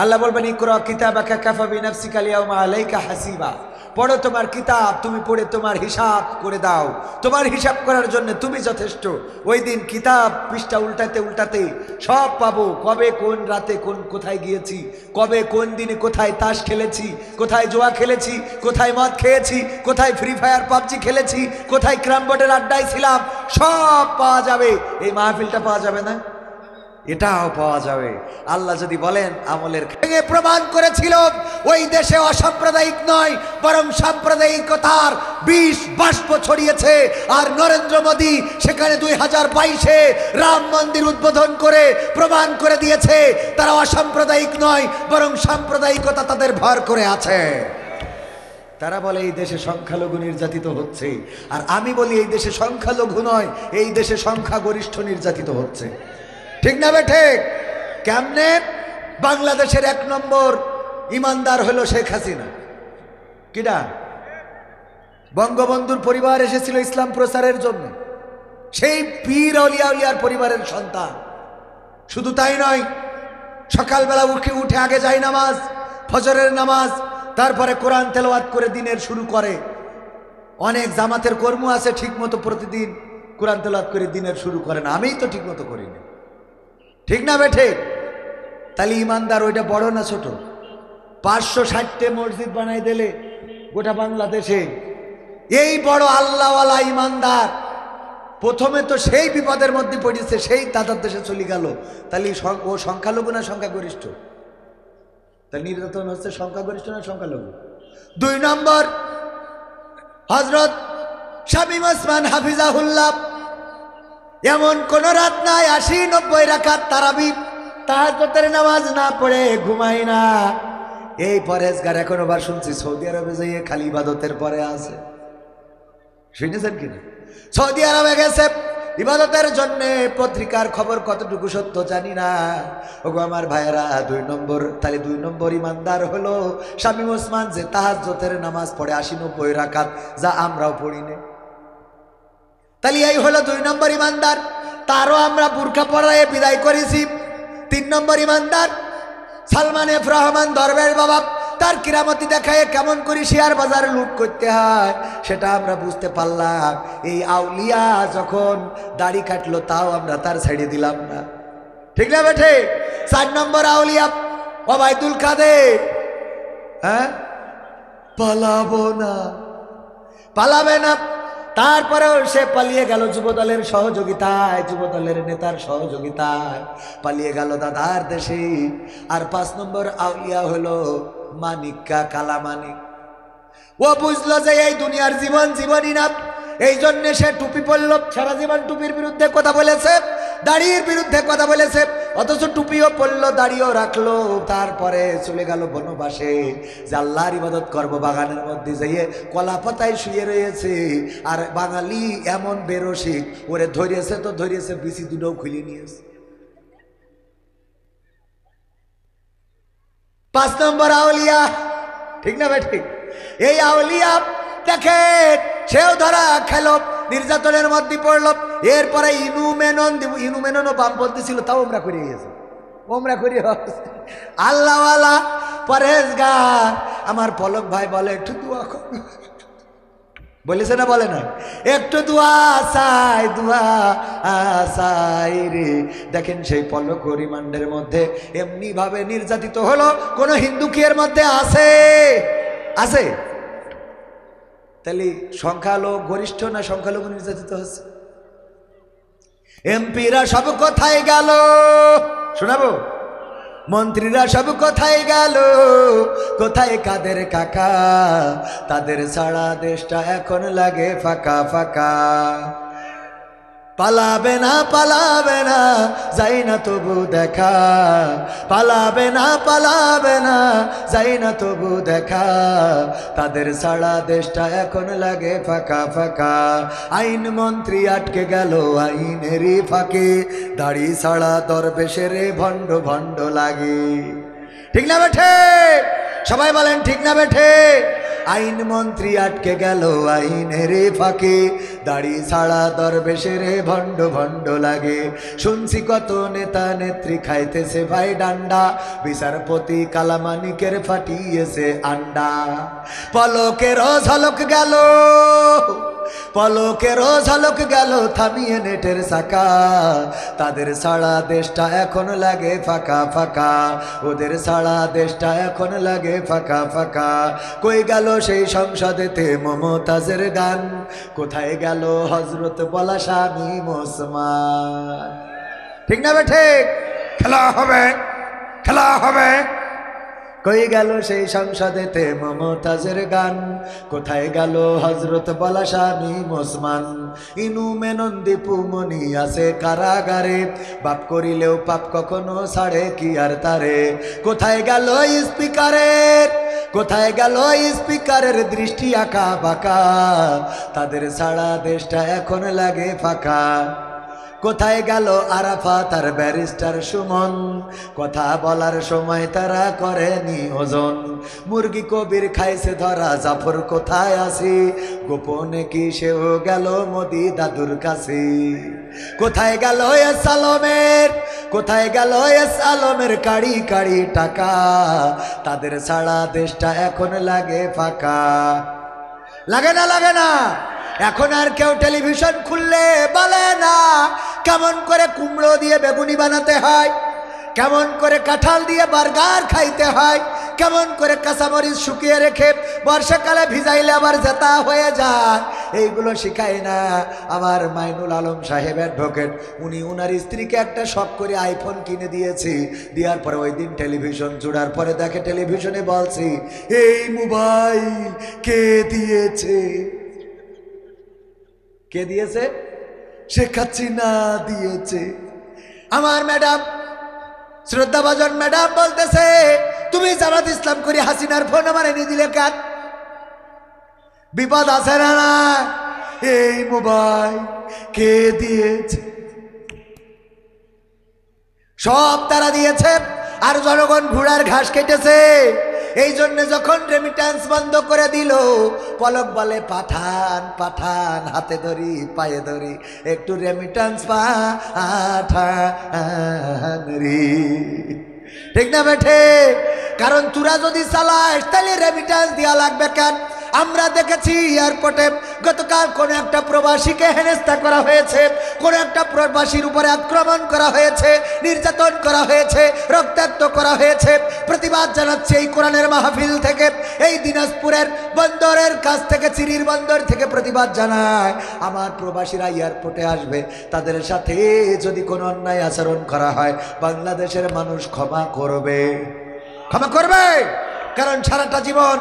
আল্লাহ বলবেন ইকরা কিতাবাকা কাফা বিনাফসিকা আল-ইয়াওমা আলাইকা হাসিবা, পড়ো তোমার কিতাব, তুমি পড়ে তোমার হিসাব করে দাও, তোমার হিসাব করার জন্য তুমি যথেষ্ট। ওই দিন কিতাব পৃষ্ঠা উল্টাতে উল্টাতে সব পাবো, কবে কোন রাতে কোথায় গিয়েছি, কবে কোন দিনে কোথায় তাস খেলেছি, কোথায় জোয়া খেলেছি, কোথায় মদ খেয়েছি, কোথায় ফ্রি ফায়ার পাবজি খেলেছি, কোথায় ক্রাম বোর্ডের আড্ডায় ছিলাম, সব পাওয়া যাবে। এই মাহফিলটা পাওয়া যাবে না? এটাও পাওয়া যাবে। আল্লাহ যদি বলেন আমলের ভেঙে প্রমাণ করেছিল ওই দেশে অসাম্প্রদায়িক নয় বরং সাম্প্রদায়িকতার বিষ বাষ্প ছড়িয়েছে। আর নরেন্দ্র মোদী সেখানে 2022-এ রাম মন্দির উদ্বোধন করে প্রমাণ করে দিয়েছে তারা অসাম্প্রদায়িক নয় বরং সাম্প্রদায়িকতা তাদের ভর করে আছে। তারা বলে এই দেশে সংখ্যালঘু নির্যাতিত হচ্ছে, আর আমি বলি এই দেশে সংখ্যালঘু নয়, এই দেশে সংখ্যাগরিষ্ঠ নির্যাতিত হচ্ছে। ঠিক না বেঠে? কেমনে? বাংলাদেশের 1 নম্বর ইমানদার হলো শেখ হাসিনা। কিডা? বঙ্গবন্ধুর পরিবার এসেছিল ইসলাম প্রচারের জন্য, সেই পীর আউলিয়া উলিয়ার পরিবারের সন্তান। শুধু তাই নয়, সকালবেলা উঠে আগে যায় নামাজ, ফজরের নামাজ, তারপরে কোরআন তেলাওয়াত করে দিনের শুরু করে। অনেক জামাতের কর্ম আছে ঠিক মতো প্রতিদিন কোরআন তেলাওয়াত করে দিনের শুরু করে না, আমিই তো ঠিক মতো করি না। ঠিক না বেঠে? তাহলে ইমানদার ওইটা বড় না ছোট? 560টে মসজিদ বানাই দিলে গোটা বাংলাদেশে, এই বড় আল্লাহওয়ালা ইমানদার প্রথমে তো সেই বিপদের মধ্যে পড়েছে, সেই দাদার দেশে চলে গেল, তাহলে ও সংখ্যালঘু না সংখ্যাগরিষ্ঠ? তাহলে নির্যাতন হচ্ছে সংখ্যাগরিষ্ঠ না সংখ্যালঘু? 2 নম্বর, হযরত শামীম ওসমান হাফিজাহুল্লাহ এমন কোন রাত নাই 80-90 রাকাত তারাবি তাহাজ্জুদের নামাজ না পড়ে ঘুমায় না। এই পরেজগার এখন আবার শুনছি সৌদি আরবে যাইয়ে খালি ইবাদতের পরে আছে। শুনেছেন কিনা? সৌদি আরবে গেছে ইবাদতের জন্য। পত্রিকার খবর কতটুকু সত্য জানি না। ওগো আমার ভাইয়েরা, 2 নম্বর, তাহলে 2 নম্বর ইমানদার হলো শামীম ওসমান, যে তাহাজ্জুদের নামাজ পড়ে 80-90 রাকাত, যা আমরাও পড়ি না। তাহলে এই হলো 2 নম্বর ইমানদার, তারও আমরা বুরকা পরায়ে বিদায় করেছি। 3 নম্বর ইমানদার সালমান এফ রহমান দরবেশ বাবা, তার কিরামতি দেখায় কেমন করে শেয়ার বাজার লুট করতে হয় সেটা আমরা বুঝতে পারলাম। এই আউলিয়া যখন দাড়ি কাটলো তাও আমরা তার ছেড়ে দিলাম না, ঠিক না বেঠে? 4 নম্বর আউলিয়া ওবায়দুল কাদের, হ্যাঁ, পালাবো না, পালাবে না। তারপরেও সে পালিয়ে গেল যুবদলের সহযোগিতায়, যুবদলের নেতার সহযোগিতায় পালিয়ে গেল দাদার দেশে। আর 5 নম্বর আউলিয়া হলো মানিকা কালামানিক। ও বুঝলো যে এই দুনিয়ার জীবন জীবনই না, এই জন্য সে টুপি পরল, সারা জীবন টুপির বিরুদ্ধে কথা বলেছে, দাড়ির বিরুদ্ধে কথা বলেছে, অথচ টুপিও পরলো, দাড়িও রাখলো। তারপরে চলে গেল বনবাসে, যে আল্লাহর ইবাদত করবো। বাগানের মধ্যে যাইয়ে কলা পাতায় শুয়ে রয়েছে। আর বাঙালি এমন বেরসিক, ওরে ধরিয়েছে তো ধরিয়েছে, বিসি দুটোও খুলে নিয়েছে। 5 নম্বর আউলিয়া, ঠিক না ভাই? ঠিক। এই আউলিয়া দেখে সেও ধরা খেলো, নির্যাতনের মধ্যে পড়লো। এরপরে ইনুমেননও বামপন্থী ছিল, তাও ওমরা করে গেছে, ওমরা করে আল্লাহওয়ালা পরেজগার। আমার পলক ভাই বলে একটু দোয়া কর, বলেছে না, বলে না? একটু দোয়া চাই, দোয়া চাই রে। দেখেন সেই পলক রিমান্ডের মধ্যে এমনি ভাবে নির্যাতিত হলো, কোন হিন্দু কি এর মধ্যে আছে? আছে? তাহলে সংখ্যালঘু গরিষ্ঠ না সংখ্যালঘু নির্যাতিত হচ্ছে? এমপিরা সব কোথায় গেল শোনাবো? মন্ত্রীরা সব কোথায় গেল? কোথায় কাদের কাকা? তাদের ছাড়া দেশটা এখন লাগে ফাঁকা ফাঁকা। পালাবে না, পালাবে না, যাই না তবু দেখা, পালাবে না, পালাবে না, যাই না তবু দেখা। তাদের ছাড়া দেশটা এখন লাগে ফাঁকা ফাঁকা। আইন মন্ত্রী আটকে গেল আইনেরই ফাঁকে, দাড়ি ছাড়া দরবেশের ভণ্ড ভণ্ড লাগে, ঠিক না বেঠে? সবাই বলেন ঠিক না বেঠে? আইন মন্ত্রী আটকে গেল আইনের ফাঁকে, দাড়ি ছাড়া দরবেশের ভণ্ড ভণ্ড লাগে। শুনছি কত নেতা নেত্রী খাইতেছে ভাই ডান্ডা, বিচারপতি কালামানিকের ফাটিয়েছে আন্ডা। পলকেরও ঝলক গেল, পলকেরও ঝলক গেল থামিয়ে নেটের চাকা। তাদের ছাড়া দেশটা এখন লাগে ফাঁকা ফাঁকা, ওদের ছাড়া দেশটা এখন লাগে ফাঁকা ফাঁকা। কই গেল সেই সংসদেতে মমতাজের গান? কোথায় গেল হজরত বলা শামীম ওসমান? ঠিক না বেঠে? খেলা হবে, খেলা হবে। কই গেল সেই সংসদেতে মমতাজের গান? কোথায় গেল হজরত বলা শামীম ওসমান? ইনু মেনন দীপু মনি আছে কারাগারে, বাপ করিলেও পাপ কখনো ছাড়ে কি আর তারে। কোথায় গেল স্পিকারের, কোথায় গেল স্পিকারের দৃষ্টি আঁকা বাঁকা? তাদের ছাড়া দেশটা এখন লাগে ফাঁকা। কোথায় গেল আরাফাত আর ব্যারিস্টার সুমন? কথা বলার সময় তারা করেনি ওজন। মুরগি কবির খাইছে ধরা, জাফর কোথায় আছে? গোপনে কি সেও গেল মোদি দাদুর কাছে? কোথায় গেল এস আলমের, কোথায় গেল এস আলমের কাড়ি কাড়ি টাকা? তাদের ছাড়া দেশটা এখন লাগে ফাঁকা। লাগে না? লাগে না? এখন আর কেউ টেলিভিশন খুললে বলে না কেমন করে কুমড়ো দিয়ে বেগুনি বানাতে হয়, কেমন করে কাঁঠাল দিয়ে বার্গার খাইতে হয়, কেমন করে কাঁচামরিচ শুকিয়ে রেখে বর্ষাকালে ভিজাইলে আবার জেতা হয়ে যায়। এইগুলো শিখায় না। আমার মাইনুল আলম সাহেব অ্যাডভোকেট, উনি উনার স্ত্রীকে একটা শখ করে আইফোন কিনে দিয়েছে। দেওয়ার পরে ওই দিন টেলিভিশন জোড়ার পরে দেখে টেলিভিশনে বলছি, এই মোবাইল কে দিয়েছে? কে দিয়েছে? শেখ হাসিনা দিয়েছে। আমার ম্যাডাম, শ্রদ্ধাভাজন ম্যাডাম বলতেছে, তুমি জামাত ইসলাম করে হাসিনার ফোন আমার এনে দিলে কেন? বিপদ আছে না? না, এই মোবাইল কে দিয়েছে? সব তারা দিয়েছে, আর জনগণ ঘোড়ার ঘাস কেটেছে। এই জন্য যখন রেমিট্যান্স বন্ধ করে দিল, পলক বলে পাঠান পাঠান, হাতে ধরি পায়ে ধরি, একটু রেমিট্যান্স পাঠান রে। ঠিক না বেঠে? কারণ তোরা যদি চালাস তাহলে রেমিট্যান্স দেওয়া লাগবে কেন? আমরা দেখেছি এয়ারপোর্টে গতকাল কোন একটা প্রবাসীকে হেনস্থা করা হয়েছে, কোন একটা প্রবাসীর উপরে আক্রমণ করা হয়েছে, নির্যাতন করা হয়েছে, রক্তাক্ত করা হয়েছে। প্রতিবাদ জানাচ্ছে এই কোরআনের মাহফিল থেকে, এই দিনাজপুরের বন্দরের কাছ থেকে, চিরির বন্দর থেকে প্রতিবাদ জানায়। আমার প্রবাসীরা এয়ারপোর্টে আসবে, তাদের সাথে যদি কোনো অন্যায় আচরণ করা হয়, বাংলাদেশের মানুষ ক্ষমা করবে, ক্ষমা করবে। কারণ সারাটা জীবন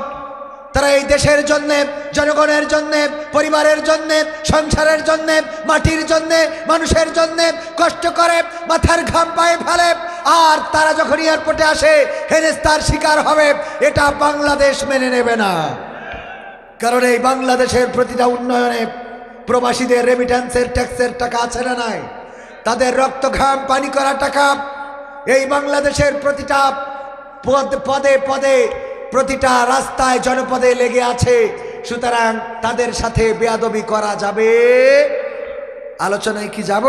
তারা এই দেশের জন্যে, জনগণের জন্যে, পরিবারের জন্যে, সংসারের জন্যে, মাটির জন্যে, মানুষের জন্যে কষ্ট করে, মাথার ঘাম পায়ে ফেলে। আর তারা যখন এয়ারপোর্টে আসে হেনস্থার শিকার হবে, এটা বাংলাদেশ মেনে নেবে না। কারণ এই বাংলাদেশের প্রতিটা উন্নয়নে প্রবাসীদের রেমিট্যান্সের ট্যাক্সের টাকা আছে না নাই? তাদের রক্ত ঘাম পানি করা টাকা এই বাংলাদেশের প্রতিটা পদে পদে, প্রতিটা রাস্তায়, জনপদে লেগে আছে। সুতরাং তাদের সাথে বেয়াদবি করা যাবে? আলোচনায় কি যাব?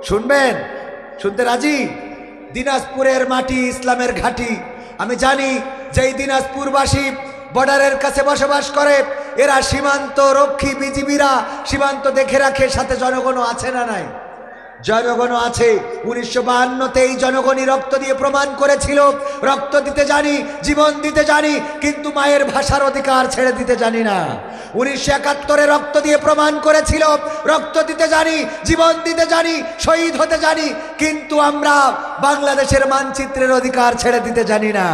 শুনবেন? শুনতে রাজি? দিনাজপুরের মাটি ইসলামের ঘাঁটি। আমি জানি যে এই দিনাজপুরবাসী বর্ডারের কাছে বসবাস করে, এরা সীমান্ত রক্ষী, বিজিবিরা সীমান্ত দেখে রাখে, সাথে জনগণও আছে না নাই? জনগণও আছে। 1952-তে এই জনগণই রক্ত দিয়ে প্রমাণ করেছিল, রক্ত দিতে জানি, জীবন দিতে জানি, কিন্তু মায়ের ভাষার অধিকার ছেড়ে দিতে জানি না। 1971-এ রক্ত দিয়ে প্রমাণ করেছিল, রক্ত দিতে জানি, জীবন দিতে জানি, শহীদ হতে জানি, কিন্তু আমরা বাংলাদেশের মানচিত্রের অধিকার ছেড়ে দিতে জানি না।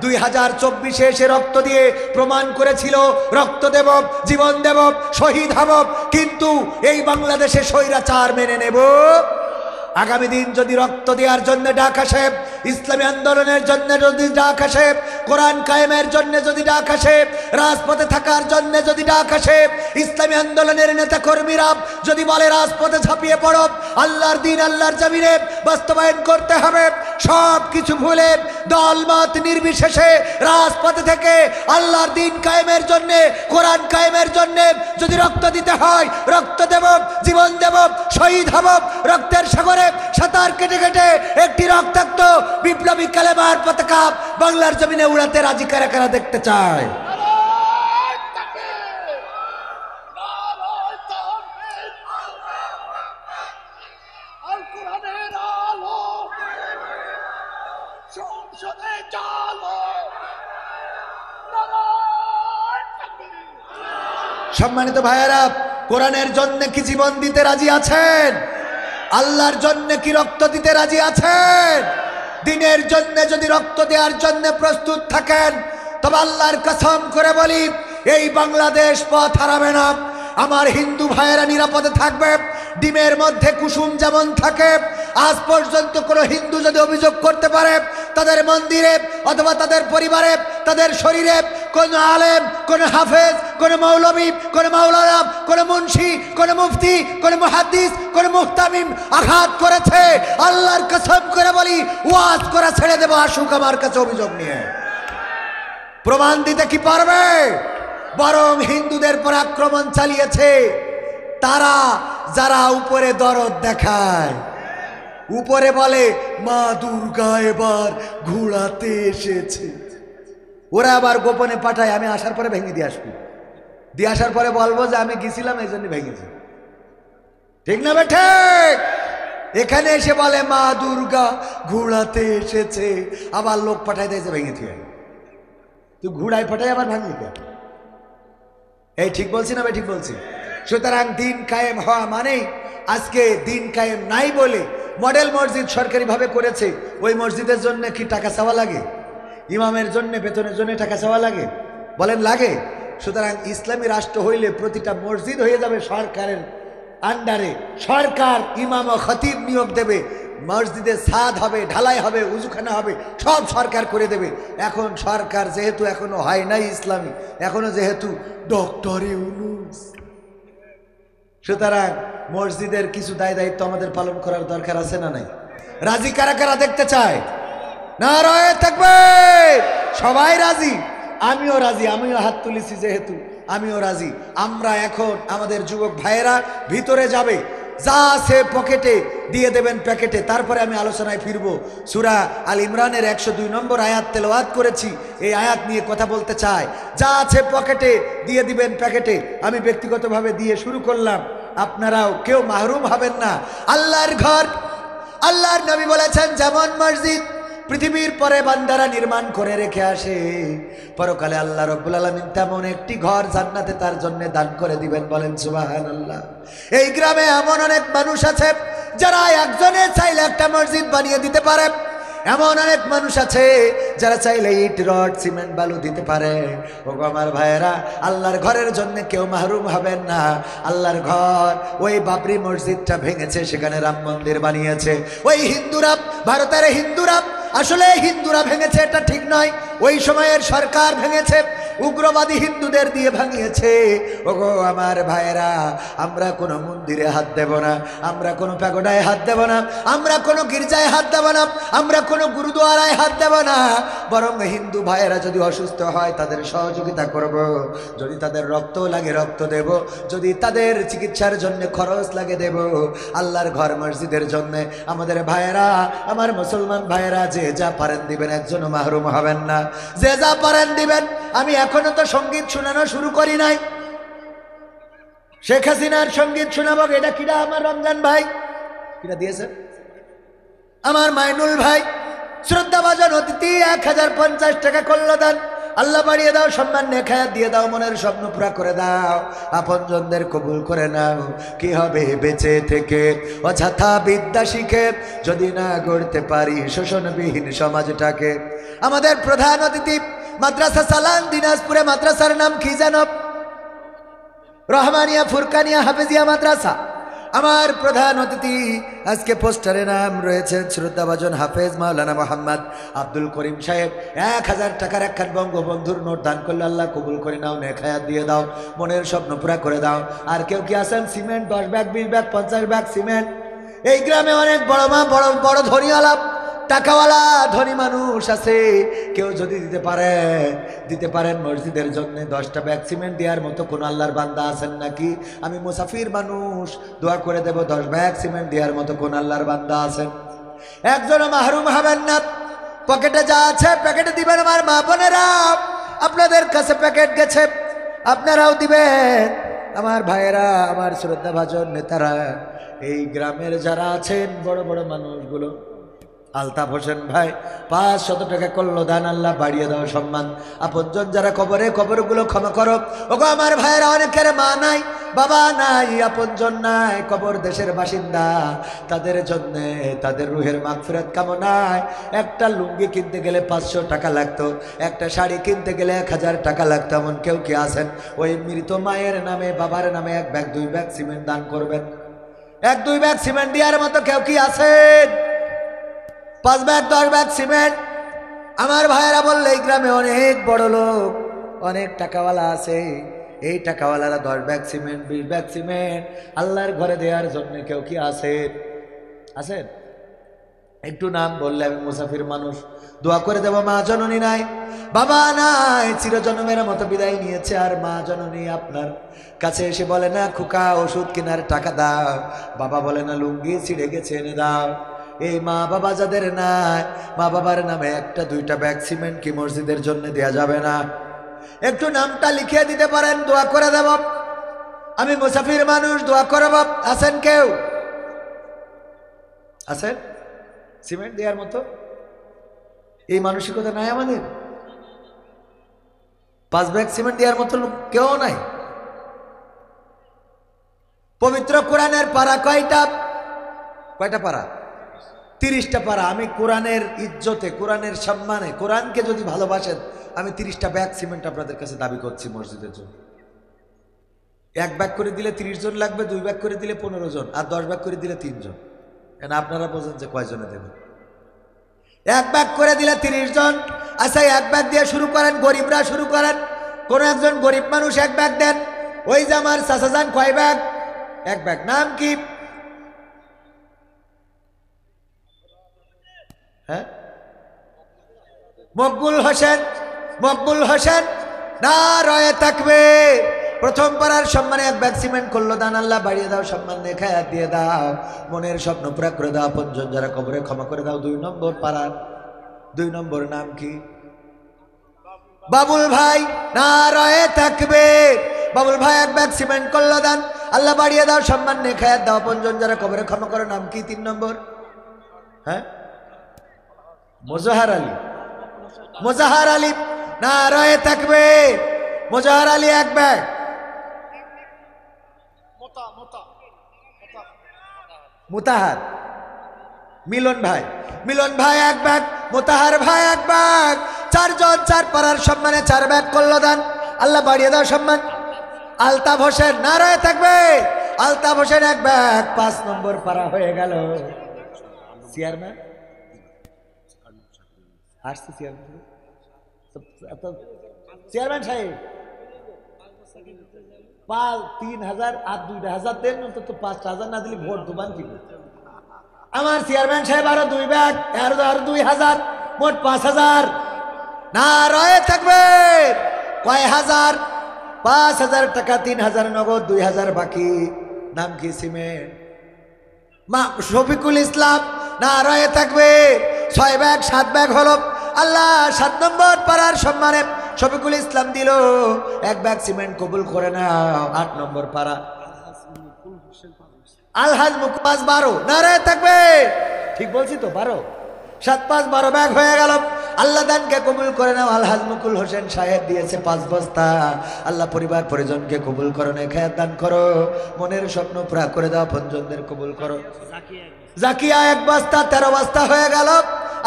2024-এ এসে রক্ত দিয়ে প্রমাণ করেছিল, রক্ত দেব, জীবন দেব, শহীদ হব, কিন্তু এই বাংলাদেশে স্বৈরাচার মেনে নেব। আগামী দিন যদি রক্ত দেওয়ার জন্য ডাক আসে, ইসলামী আন্দোলনের জন্য যদি ডাক আসে, কোরআন কায়েমের জন্য যদি ডাক আসে, রাজপথে থাকার জন্য যদি ডাক আসে, ইসলামী আন্দোলনের নেতা কর্মীরা যদি বলে রাজপথে ঝাঁপিয়ে পড়ো, আল্লাহর দিন আল্লাহর জমিনে বাস্তবায়ন করতে হবে, সব কিছু ভুলে দল মত নির্বিশেষে রাজপথে থেকে আল্লাহর দিন কায়েমের জন্য, কোরআন কায়েমের জন্য যদি রক্ত দিতে হয়, রক্ত দেব, জীবন দেব, শহীদ হব, রক্তের সাগরে সাঁতার কেটে কেটে একটি রক্তাক্ত বিপ্লবী কালেমার পতাকা বাংলার জমিনে উড়াতে রাজি কারা কারা দেখতে চায়? সম্মানিত ভাইয়েরা, কোরআনের জন্য কি জীবন দিতে রাজি আছেন? আল্লাহর জন্য কি রক্ত দিতে রাজি আছেন? দিনের জন্য যদি রক্ত দেওয়ার জন্য প্রস্তুত থাকেন, তবে আল্লাহর কসম করে বলি, এই বাংলাদেশ পথ হারাবে না। আমার হিন্দু ভাইয়েরা নিরাপদে থাকবে। ডিমের মধ্যে কুসুম যেমন থাকে, আজ পর্যন্ত কোনো হিন্দু যদি অভিযোগ করতে পারে তাদের মন্দিরে অথবা তাদের পরিবারে, তাদের শরীরে কোন আলেম, কোন হাফেজ, কোন মৌলবী, কোন মাওলানা, কোন মুন্সি, কোন মুফতি, কোন মুহাদ্দিস, কোন মুহতামিম আঘাত করেছে, আল্লাহর কসম করে বলি, ওয়াজ করা ছেড়ে দেব, আসুক আমার কাছে অভিযোগ নিয়ে। প্রমাণ দিতে কি পারবে? বরং হিন্দুদের পর আক্রমণ চালিয়েছে তারা, যারা উপরে দরদ দেখায়, উপরে বলে মা দুর্গা এবার ঘোড়াতে এসেছে, ওরা আবার গোপনে পাঠায়, আমি আসার পরে ভেঙে দিয়ে আসবো, দিয়ে আসার পরে বলবো যে আমি গেছিলাম এই জন্য ভেঙেছি। ঠিক না বেঠে? এখানে এসে বলে মা দুর্গা ঘোড়াতে এসেছে, আবার লোক পাঠায় দিয়েছে ভেঙে দিয়ে। তুই ঘোড়ায় পাঠাই আবার ভাঙলি কেন? এই ঠিক বলছি না ভাই? ঠিক বলছি। সুতরাং দিন কায়েম হওয়া মানেই আজকে দিন কায়েম নাই বলে মডেল মসজিদ সরকারিভাবে করেছে, ওই মসজিদের জন্য কি টাকা চাওয়া লাগে? ইমামের জন্য বেতনের জন্য টাকা চাওয়া লাগে? বলেন লাগে? সুতরাং ইসলামী রাষ্ট্র হইলে প্রতিটা মসজিদ হয়ে যাবে সরকারের আন্ডারে, সরকার ইমাম ও খতিব নিয়োগ দেবে, মসজিদে ছাদ হবে, ঢালাই হবে, উজুখানা হবে, সব সরকার করে দেবে। এখন সরকার যেহেতু এখনো হয় নাই ইসলামী, এখনো যেহেতু ডক্টর ইউনূস, সুতরাং মসজিদের কিছু দায় দায়িত্ব আমাদের পালন করার দরকার আছে না নাই? রাজি কারা কারা দেখতে চায়? নারায়ে তাকবীর! সবাই রাজি, আমিও রাজি, আমিও হাত তুলেছি যেহেতু আমিও রাজি। আমরা এখন আমাদের যুবক ভাইয়েরা ভিতরে যাবে, যা আছে পকেটে দিয়ে দেবেন প্যাকেটে, তারপরে আমি আলোচনায় ফিরবো। সূরা আল ইমরানের 102 নম্বর আয়াত তেলাওয়াত করেছি, এই আয়াত নিয়ে কথা বলতে চাই। যা আছে পকেটে দিয়ে দিবেন প্যাকেটে। আমি ব্যক্তিগতভাবে দিয়ে শুরু করলাম, আপনারাও কেউ মাহরুম হবেন না। আল্লাহর ঘর, আল্লাহর নবী বলেছেন যেমন মসজিদ পৃথিবীর পরে বান্দারা নির্মাণ করে রেখে আসে, পরকালে আল্লাহ রব্বুল আলামিন তেমন একটি ঘর জান্নাতে তার জন্য দান করে দিবেন। বলেন সুবহানাল্লাহ। এই গ্রামে এমন অনেক মানুষ আছে যারা একজনে চাইলে একটা মসজিদ বানিয়ে দিতে পারে, এমন অনেক মানুষ আছে যারা চাইলে ইট রড সিমেন্ট বালু দিতে পারে। ওগো আমার ভাইয়েরা, আল্লাহর ঘরের জন্য কেউ মাহরুম হবেন না। আল্লাহর ঘর, ওই বাবরি মসজিদটা ভেঙেছে, সেখানে রাম মন্দির বানিয়েছে ওই হিন্দুরা, ভারতের হিন্দুরা। আসলে হিন্দুরা ভেঙেছে এটা ঠিক নয়, ওই সময়ের সরকার ভেঙেছে, উগ্রবাদী হিন্দুদের দিয়ে ভাঙিয়েছে। ওগো আমার ভাইয়েরা, আমরা কোনো মন্দিরে হাত দেব না, আমরা কোনো প্যাগোডায় হাত দেব না, আমরা কোনো গির্জায় হাত দেব না, আমরা কোনো গুরুদুয়ারায় হাত দেব না। বরং হিন্দু ভাইয়েরা যদি অসুস্থ হয় তাদের সহযোগিতা করব, যদি তাদের রক্ত লাগে রক্ত দেব, যদি তাদের চিকিৎসার জন্য খরচ লাগে দেব। আল্লাহর ঘর মসজিদের জন্য আমাদের ভাইয়েরা, আমার মুসলমান ভাইয়েরা যে যা পারেন দিবেন, একজনও মাহরুম হবেন না, যে যা পারেন দিবেন। আমি এখনো তো সঙ্গীত শোনানো শুরু করি নাই, শেখ হাসিনার সঙ্গীত শোনাবো। এটা কিরা? আমার রমজান ভাই কিরা দিয়েছে, আমার মাইনুল ভাই শ্রদ্ধাভাজন অতিথি 1050 টাকা করল দান। আল্লাহ বাড়িয়ে দাও, সম্মান নেখায়াত দিয়ে দাও, মনের স্বপ্ন পুরা করে দাও, আপনজনদের কবুল করে নাও। কি হবে বেঁচে থেকে অযথা বিদ্যা শিখে, যদি না গড়তে পারি শোষণবিহীন সমাজটাকে। আমাদের প্রধান অতিথি মাদ্রাসা সালান দিনাজপুরে, মাদ্রাসার নাম কি জানো? রহমানিয়া ফুরকানিয়া হাফেজিয়া মাদ্রাসা। আমার প্রধান অতিথি আজকে পোস্টারে নাম রয়েছে শ্রদ্ধাভাজন হাফেজ মাওলানা মোহাম্মদ আব্দুল করিম সাহেব। 1000 টাকার একখান বঙ্গবন্ধুর নোট দান করলে আল্লাহ কবুল করে নাও, নেখায়াত দিয়ে দাও, মনের স্বপ্ন পুরা করে দাও। আর কেউ কি আছেন? Cement 10 bag 20 bag 50 bag cement. এই গ্রামে অনেক বড় মা বড় বড় ধনীওয়ালা টাকাওয়ালা ধনী মানুষ আছে, কেউ যদি দিতে পারেন মসজিদের জন্য 10টা ব্যাগ সিমেন্ট দেওয়ার মতো কোন আল্লাহর বান্দা আছেন নাকি? আমি মুসাফির মানুষ, দোয়া করে দেব 10 ব্যাগ সিমেন্ট দেওয়ার মতো কোন আল্লাহর বান্দা আছেন? একজনও মাহরুম হবেন না। পকেটে যা আছে প্যাকেটে দিবেন। আমার মা বোনেরা, আপনাদের কাছে প্যাকেট গেছে, আপনারাও দিবেন। আমার ভাইয়েরা, আমার শ্রদ্ধাভাজন নেতারা, এই গ্রামের যারা আছেন বড় বড় মানুষগুলো, আলতাফ হোসেন ভাই 500 টাকা করলো দান, আল্লাহ বাড়িয়ে দাও সম্মান। আপনজন যারা কবরে, কবরগুলো ক্ষমা করো। ওগো আমার ভাইয়েরা, অনেকের মা নাই, বাবা নাই, আপনজন নাই, কবর দেশের বাসিন্দা, তাদের জন্য তাদের রুহের মাগফিরাত কামনায় একটা লুঙ্গি কিনতে গেলে 500 টাকা লাগতো, একটা শাড়ি কিনতে গেলে 1000 টাকা লাগতো। এমন কেউ কি আছেন? ওই মৃত মায়ের নামে, বাবার নামে 1 ব্যাগ 2 ব্যাগ সিমেন্ট দান করবেন? 1-2 ব্যাগ সিমেন্ট দেওয়ার মতো কেউ কি আছেন? 5 ব্যাগ 10 ব্যাগ সিমেন্ট। আমার ভাইয়েরা বললে এই গ্রামে অনেক বড় লোক, অনেক টাকাওয়ালা আছে, এই টাকাওয়ালারা 10 ব্যাগ সিমেন্ট 20 ব্যাগ সিমেন্ট আল্লাহর ঘরে দেওয়ার জন্য কেউ কি আছেন? আছেন? একটু নাম বললে আমি মুসাফির মানুষ, দোয়া করে দেব। মা জননী নাই, বাবা নাই, চিরজন্মের মতো বিদায় নিয়েছে। আর মা জননী আপনার কাছে এসে বলে না খোকা ওষুধ কেনার টাকা দাও, বাবা বলে না লুঙ্গি ছিঁড়ে গেছে এনে দাও। এই মা বাবা যাদের নাই, মা বাবার নামে 1-2টা ব্যাগ সিমেন্ট কি মসজিদের জন্য দেয়া যাবে না? একটু নামটা লিখিয়ে দিতে পারেন, দোয়া করে দেব। আমি মুসাফির মানুষ, দোয়া করব। আছেন কেউ? আছেন সিমেন্ট দেওয়ার মতো? এই মানসিকতা নাই আমাদের। 5 ব্যাগ সিমেন্ট দেওয়ার মতো লোক কেউ নাই। পবিত্র কোরআনের পারা কয়টা? কয়টা পারা? 30টা পারা। আমি কোরআনের ইজ্জতে, কোরআনের সম্মানে, কোরআনকে যদি ভালোবাসেন, আমি 30টা ব্যাগ সিমেন্ট আপনাদের কাছে দাবি করছি মসজিদের জন্য। 1 ব্যাগ করে দিলে 30 জন লাগবে, 2 ব্যাগ করে দিলে 15 জন, আর 10 ব্যাগ করে দিলে 3 জন। কেন আপনারা বোঝেন যে কয়জনে দেবেন? 1 ব্যাগ করে দিলে 30 জন। আচ্ছা, 1 ব্যাগ দিয়ে শুরু করেন, গরিবরা শুরু করেন। কোন একজন গরিব মানুষ 1 ব্যাগ দেন। ওই যে আমার চাচা যান কয় ব্যাগ? 1 ব্যাগ। নাম কি? হ্যাঁ, মকবুল হোসেন। মকবুল হোসেন, নারায়ে তাকবীর। প্রথম পাড়ার সম্মানে 1 ব্যাগ সিমেন্ট করলো দান। আল্লাহ বাড়িয়ে দাও, সম্মান দেখায় দিয়ে দাও, মনের স্বপ্ন পুরা করে দাও, আপনজন যারা কবরে ক্ষমা করে দাও। 2 নম্বর পাড়ার 2 নম্বর নাম কি? বাবুল ভাই, নারায়ে তাকবীর। বাবুল ভাই 1 ব্যাগ সিমেন্ট করলো দান। আল্লাহ বাড়িয়ে দাও, সম্মান দেখায় দাও, আপনজন যারা কবরে ক্ষমা করে। নাম কি 3 নম্বর? হ্যাঁ, মোজাহার আলী। মোজাহার আলী, নারায়ে তাকবীর। মোজাহার আলী 1 ব্যাগ। মুতাহার। মিলন ভাই, মিলন ভাই 1 ব্যাগ। মুতাহার ভাই 1 ব্যাগ। 4 জন 4 পাড়ার সম্মানে 4 ব্যাগ করলো দান। আল্লাহ বাড়িয়ে দাও সম্মান। আলতাফ হোসেন, নারায়ে তাকবীর। আলতাফ হোসেন 1 ব্যাগ। 5 নম্বর পাড়া হয়ে গেল। চেয়ারম্যান আসছে, চেয়ারম্যান সাহেব 3,000 আর 2,000 দেন, অন্তত 5,000 না দিলে ভোট দুবান কি? আমার চেয়ারম্যান সাহেব আরো 2 ব্যাগ, আরো 2,000, মোট 5,000। নারায়ে তাকবীর। কয় হাজার? 5,000 টাকা, 3,000 নগদ, 2,000 বাকি। নাম কি? সিমেন্ট। মা শফিকুল ইসলাম, নারায়ে তাকবীর। 6 ব্যাগ 7 ব্যাগ হলো। আল্লাহ 7 নম্বর পাড়ার সম্মানে শফিকুল ইসলাম দিল 1 ব্যাগ সিমেন্ট, কবুল করে নাও। 8 নম্বর পাড়া আলহাজ মুকুবাস 12, নারায়ে তাকবীর। ঠিক বলছি তো? 12, 7, 5, 12 ব্যাগ হয়ে গেল। আল্লাহ দানকে কবুল করে নাও। আলহাজ মুকুল হোসেন সাহেব দিয়েছে 5 বস্তা। আল্লাহ পরিবার পরিজনকে কবুল করো, নেখায়াত দান করো, মনের স্বপ্ন পুরা করে দাও, আপনজনদের কবুল করো। জাকিয়া 1 বস্তা, 13 বস্তা হয়ে গেল।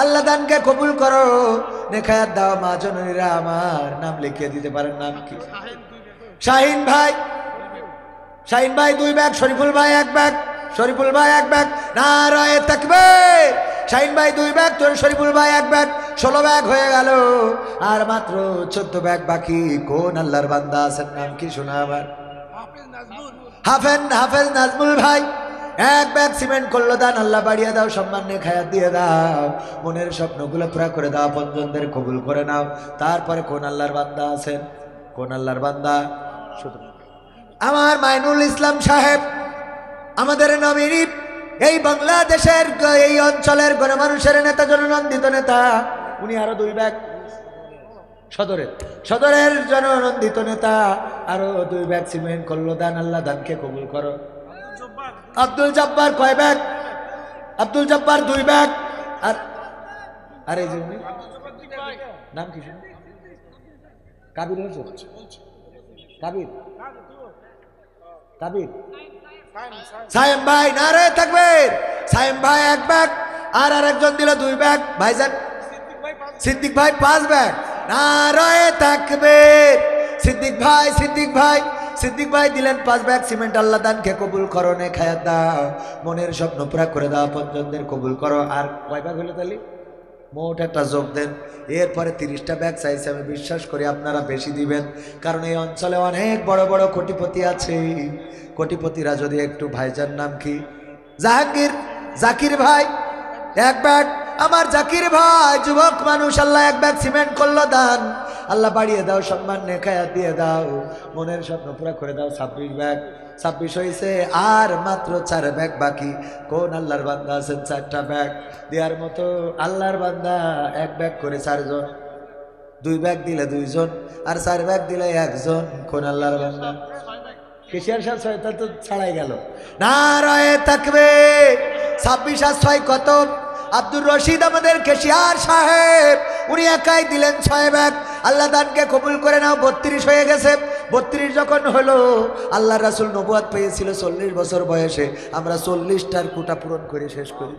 আল্লাহ দানকে কবুল করো, নেখায়াত দাও। মা জননীরা আমার নাম লিখিয়ে দিতে পারেন। নাম কি? শাহিন ভাই। শাহিন ভাই 2 ব্যাগ। শরীফুল ভাই 1 ব্যাগ। শরীফুল ভাই 1 ব্যাগ। নারায়ে তাকবীর। শাহিন ভাই 2 ব্যাগ, তোর শরীফুল ভাই 1 ব্যাগ। 16 ব্যাগ হয়ে গেল। আর মাত্র 14 ব্যাগ বাকি। কোন আল্লাহর বান্দা আছেন? নাম কি শোনা আমার? হাফেজ নাজমুল ভাই 1 ব্যাগ সিমেন্ট করলো দান। আল্লাহ বাড়িয়ে দাও, সম্মান নেখায়াত দিয়ে দাও, মনের স্বপ্নগুলো পুরা করে দাও, আপনজনদের কবুল করে নাও। তারপরে কোন আল্লাহর বান্দা আছেন? কোন আল্লাহর বান্দা? আমার মাইনুল ইসলাম সাহেব, আমাদের নবীর, এই বাংলাদেশের, এই অঞ্চলের গণমানুষের নেতা, জননন্দিত নেতা। উনি আরো 2 ব্যাগ। সদরের জননন্দিত নেতা আরো 2 ব্যাগ সিমেন্ট করলো দান। আল্লাহ দানকে কবুল করো। আব্দুল জব্বার কয় ব্যাগ? আব্দুল জব্বার 2 ব্যাগ। আর এই যে উনি, নাম কি শুনুন? কাবির হোসেন। কাবির সায়েম ভাই, নারায়ে তাকবীর। সায়েম ভাই 1 ব্যাগ। আর আরেকজন দিল 2 ব্যাগ। ভাইজান সিদ্দিক ভাই 5 ব্যাগ। নারায়ে তাকবীর। সিদ্দিক ভাই দিলেন 5 ব্যাগ সিমেন্ট। আল্লাহ দানকে কবুল করো, নেখায়াত দাও, মনের স্বপ্ন পুরা করে দাও, আপনজনদের কবুল করো। আর কয় ব্যাগ হলো তাহলে? মোট একটা যোগ দেন। এরপরে 30টা ব্যাগ চাইছে। আমি বিশ্বাস করি আপনারা বেশি দিবেন, কারণ এই অঞ্চলে অনেক বড় বড় কোটিপতি আছে। কোটিপতিরা যদি একটু, ভাইজান নাম কি? জাকির ভাই 1 ব্যাগ। আমার জাকির ভাই যুবক মানুষ। আল্লাহ 1 ব্যাগ সিমেন্ট করলো দান। আল্লাহ বাড়িয়ে দাও, সম্মান নেখায়াত দিয়ে দাও, মনের স্বপ্ন পুরা করে দাও। 26 ব্যাগ। 26 হয়েছে। আর মাত্র 4 ব্যাগ বাকি। কোন আল্লাহর বান্দা আছেন? 4টা ব্যাগ দেওয়ার মতো আল্লাহর বান্দা? 1 ব্যাগ করে 4 জন, 2 ব্যাগ দিলে 2 জন, আর 4 ব্যাগ দিলে 1 জন। কোন আল্লাহর বান্দা? কেশিয়ার সাহেব 6টা তো ছাড়াই গেল। নারায়ে তাকবীর। 26 আর 6 কত? আব্দুর রশিদ আমাদের কেশিয়ার সাহেব, উনি একাই দিলেন 6 ব্যাগ। আল্লাহ দানকে কবুল করে নাও। 32 হয়ে গেছে। 32 যখন হলো, আল্লাহ রাসূল নবুয়ত পেয়েছিল 40 বছর বয়সে, আমরা 40টার কোটা পূরণ করে শেষ করি।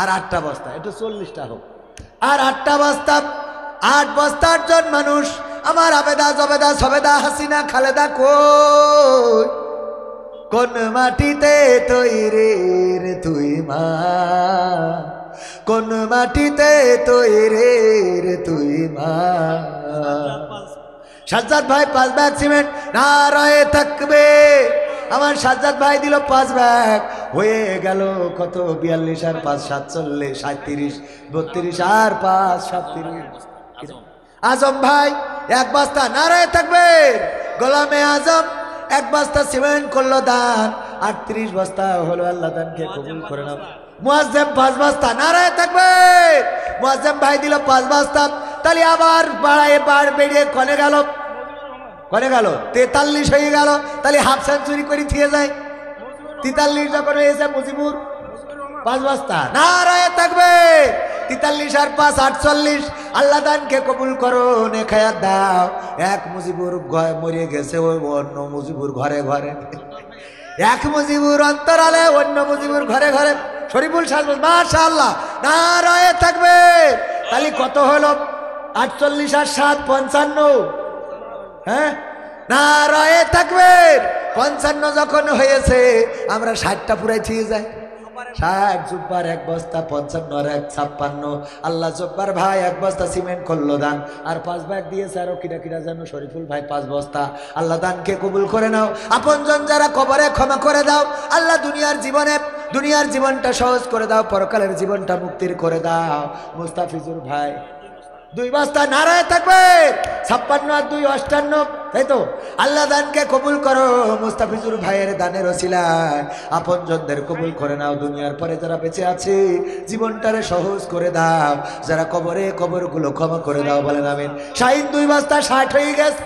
আর 8টা বস্তা, এটা 40টা হোক, আর 8টা বস্তা, 8 বস্তার জন মানুষ। আমার আবেদা জবেদা সবেদা হাসিনা খালেদা কই? কোন মাটিতে তৈরি রে তুই মা, কোন মাটিতে তৈরি রে তুই মা। সাজ্জাদ ভাই 5 ব্যাগ সিমেন্ট, নারায়ে তাকবীর। আমার সাজ্জাদ ভাই দিল 5 ব্যাগ, হয়ে গেল কত? 42 আর 5 47, 37, 32 আর 5 37। আজম ভাই 1 বস্তা, নারায়ে তাকবীর। গোলামে আজম 1 বস্তা সিমেন্ট করলো দান, 38 বস্তা হলো। আল্লাহ দানকে কবুল করে নাও। মুয়াজ্জেম 5 বস্তা, নারায়ে তাকবীর। মুয়াজ্জেম ভাই দিল 5 বস্তা। তাহলে আবার বাড়ায় বেড়ে কনে গেল? 43 হয়ে গেল। তাহলে হাফ সেঞ্চুরি করে থিয়ে যায়। 43 যখন হয়েছে, মুজিবুর 5 বস্তা, নারায়ে তাকবীর। 43 আর 5 48। আল্লাহ দানকে কবুল করো, নেখায়াত দাও। 1 মুজিবুর মরে গেছে, ওই অন্য মুজিবুর ঘরে ঘরে। 1 মুজিবুর অন্তরালে, অন্য মুজিবুর ঘরে ঘরে। শরীফুল সাহেব মাশাআল্লাহ, নারায়ে তাকবীর। তাহলে কত হলো? 48 আর 7 55। হ্যাঁ, নারায়ে তাকবীর। 55 যখন হয়েছে, আমরা 60টা পুরাই থিয়ে যাই। 60 জুব্বার 1 বস্তা, 55 আর 1 56। আল্লাহ জব্বার ভাই 1 বস্তা সিমেন্ট করলো দান, আর 5 ব্যাগ দিয়েছে। আরো কিরা কিরা যেন শরীফুল ভাই 5 বস্তা। আল্লাহ দানকে কবুল করে নাও। আপনজন যারা কবরে ক্ষমা করে দাও। আল্লাহ দুনিয়ার জীবনটা সহজ করে দাও, পরকালের জীবনটা মুক্তির করে দাও। মুস্তাফিজুর ভাই 2 বস্তা, নারায়ে তাকবীর। 56 আর 2 58, তাই তো? আল্লাহ দানকে কবুল করো। মুস্তাফিজুর ভাইয়ের দানের ওসিলায় আপনজনদের কবুল করে নাও। দুনিয়ার পরে যারা বেঁচে আছে, জীবনটারে সহজ করে দাও। যারা কবরে, কবরগুলো ক্ষমা করে দাও, বলেন আমিন। শাহিন 2 বস্তা, 60 হয়ে গেছে।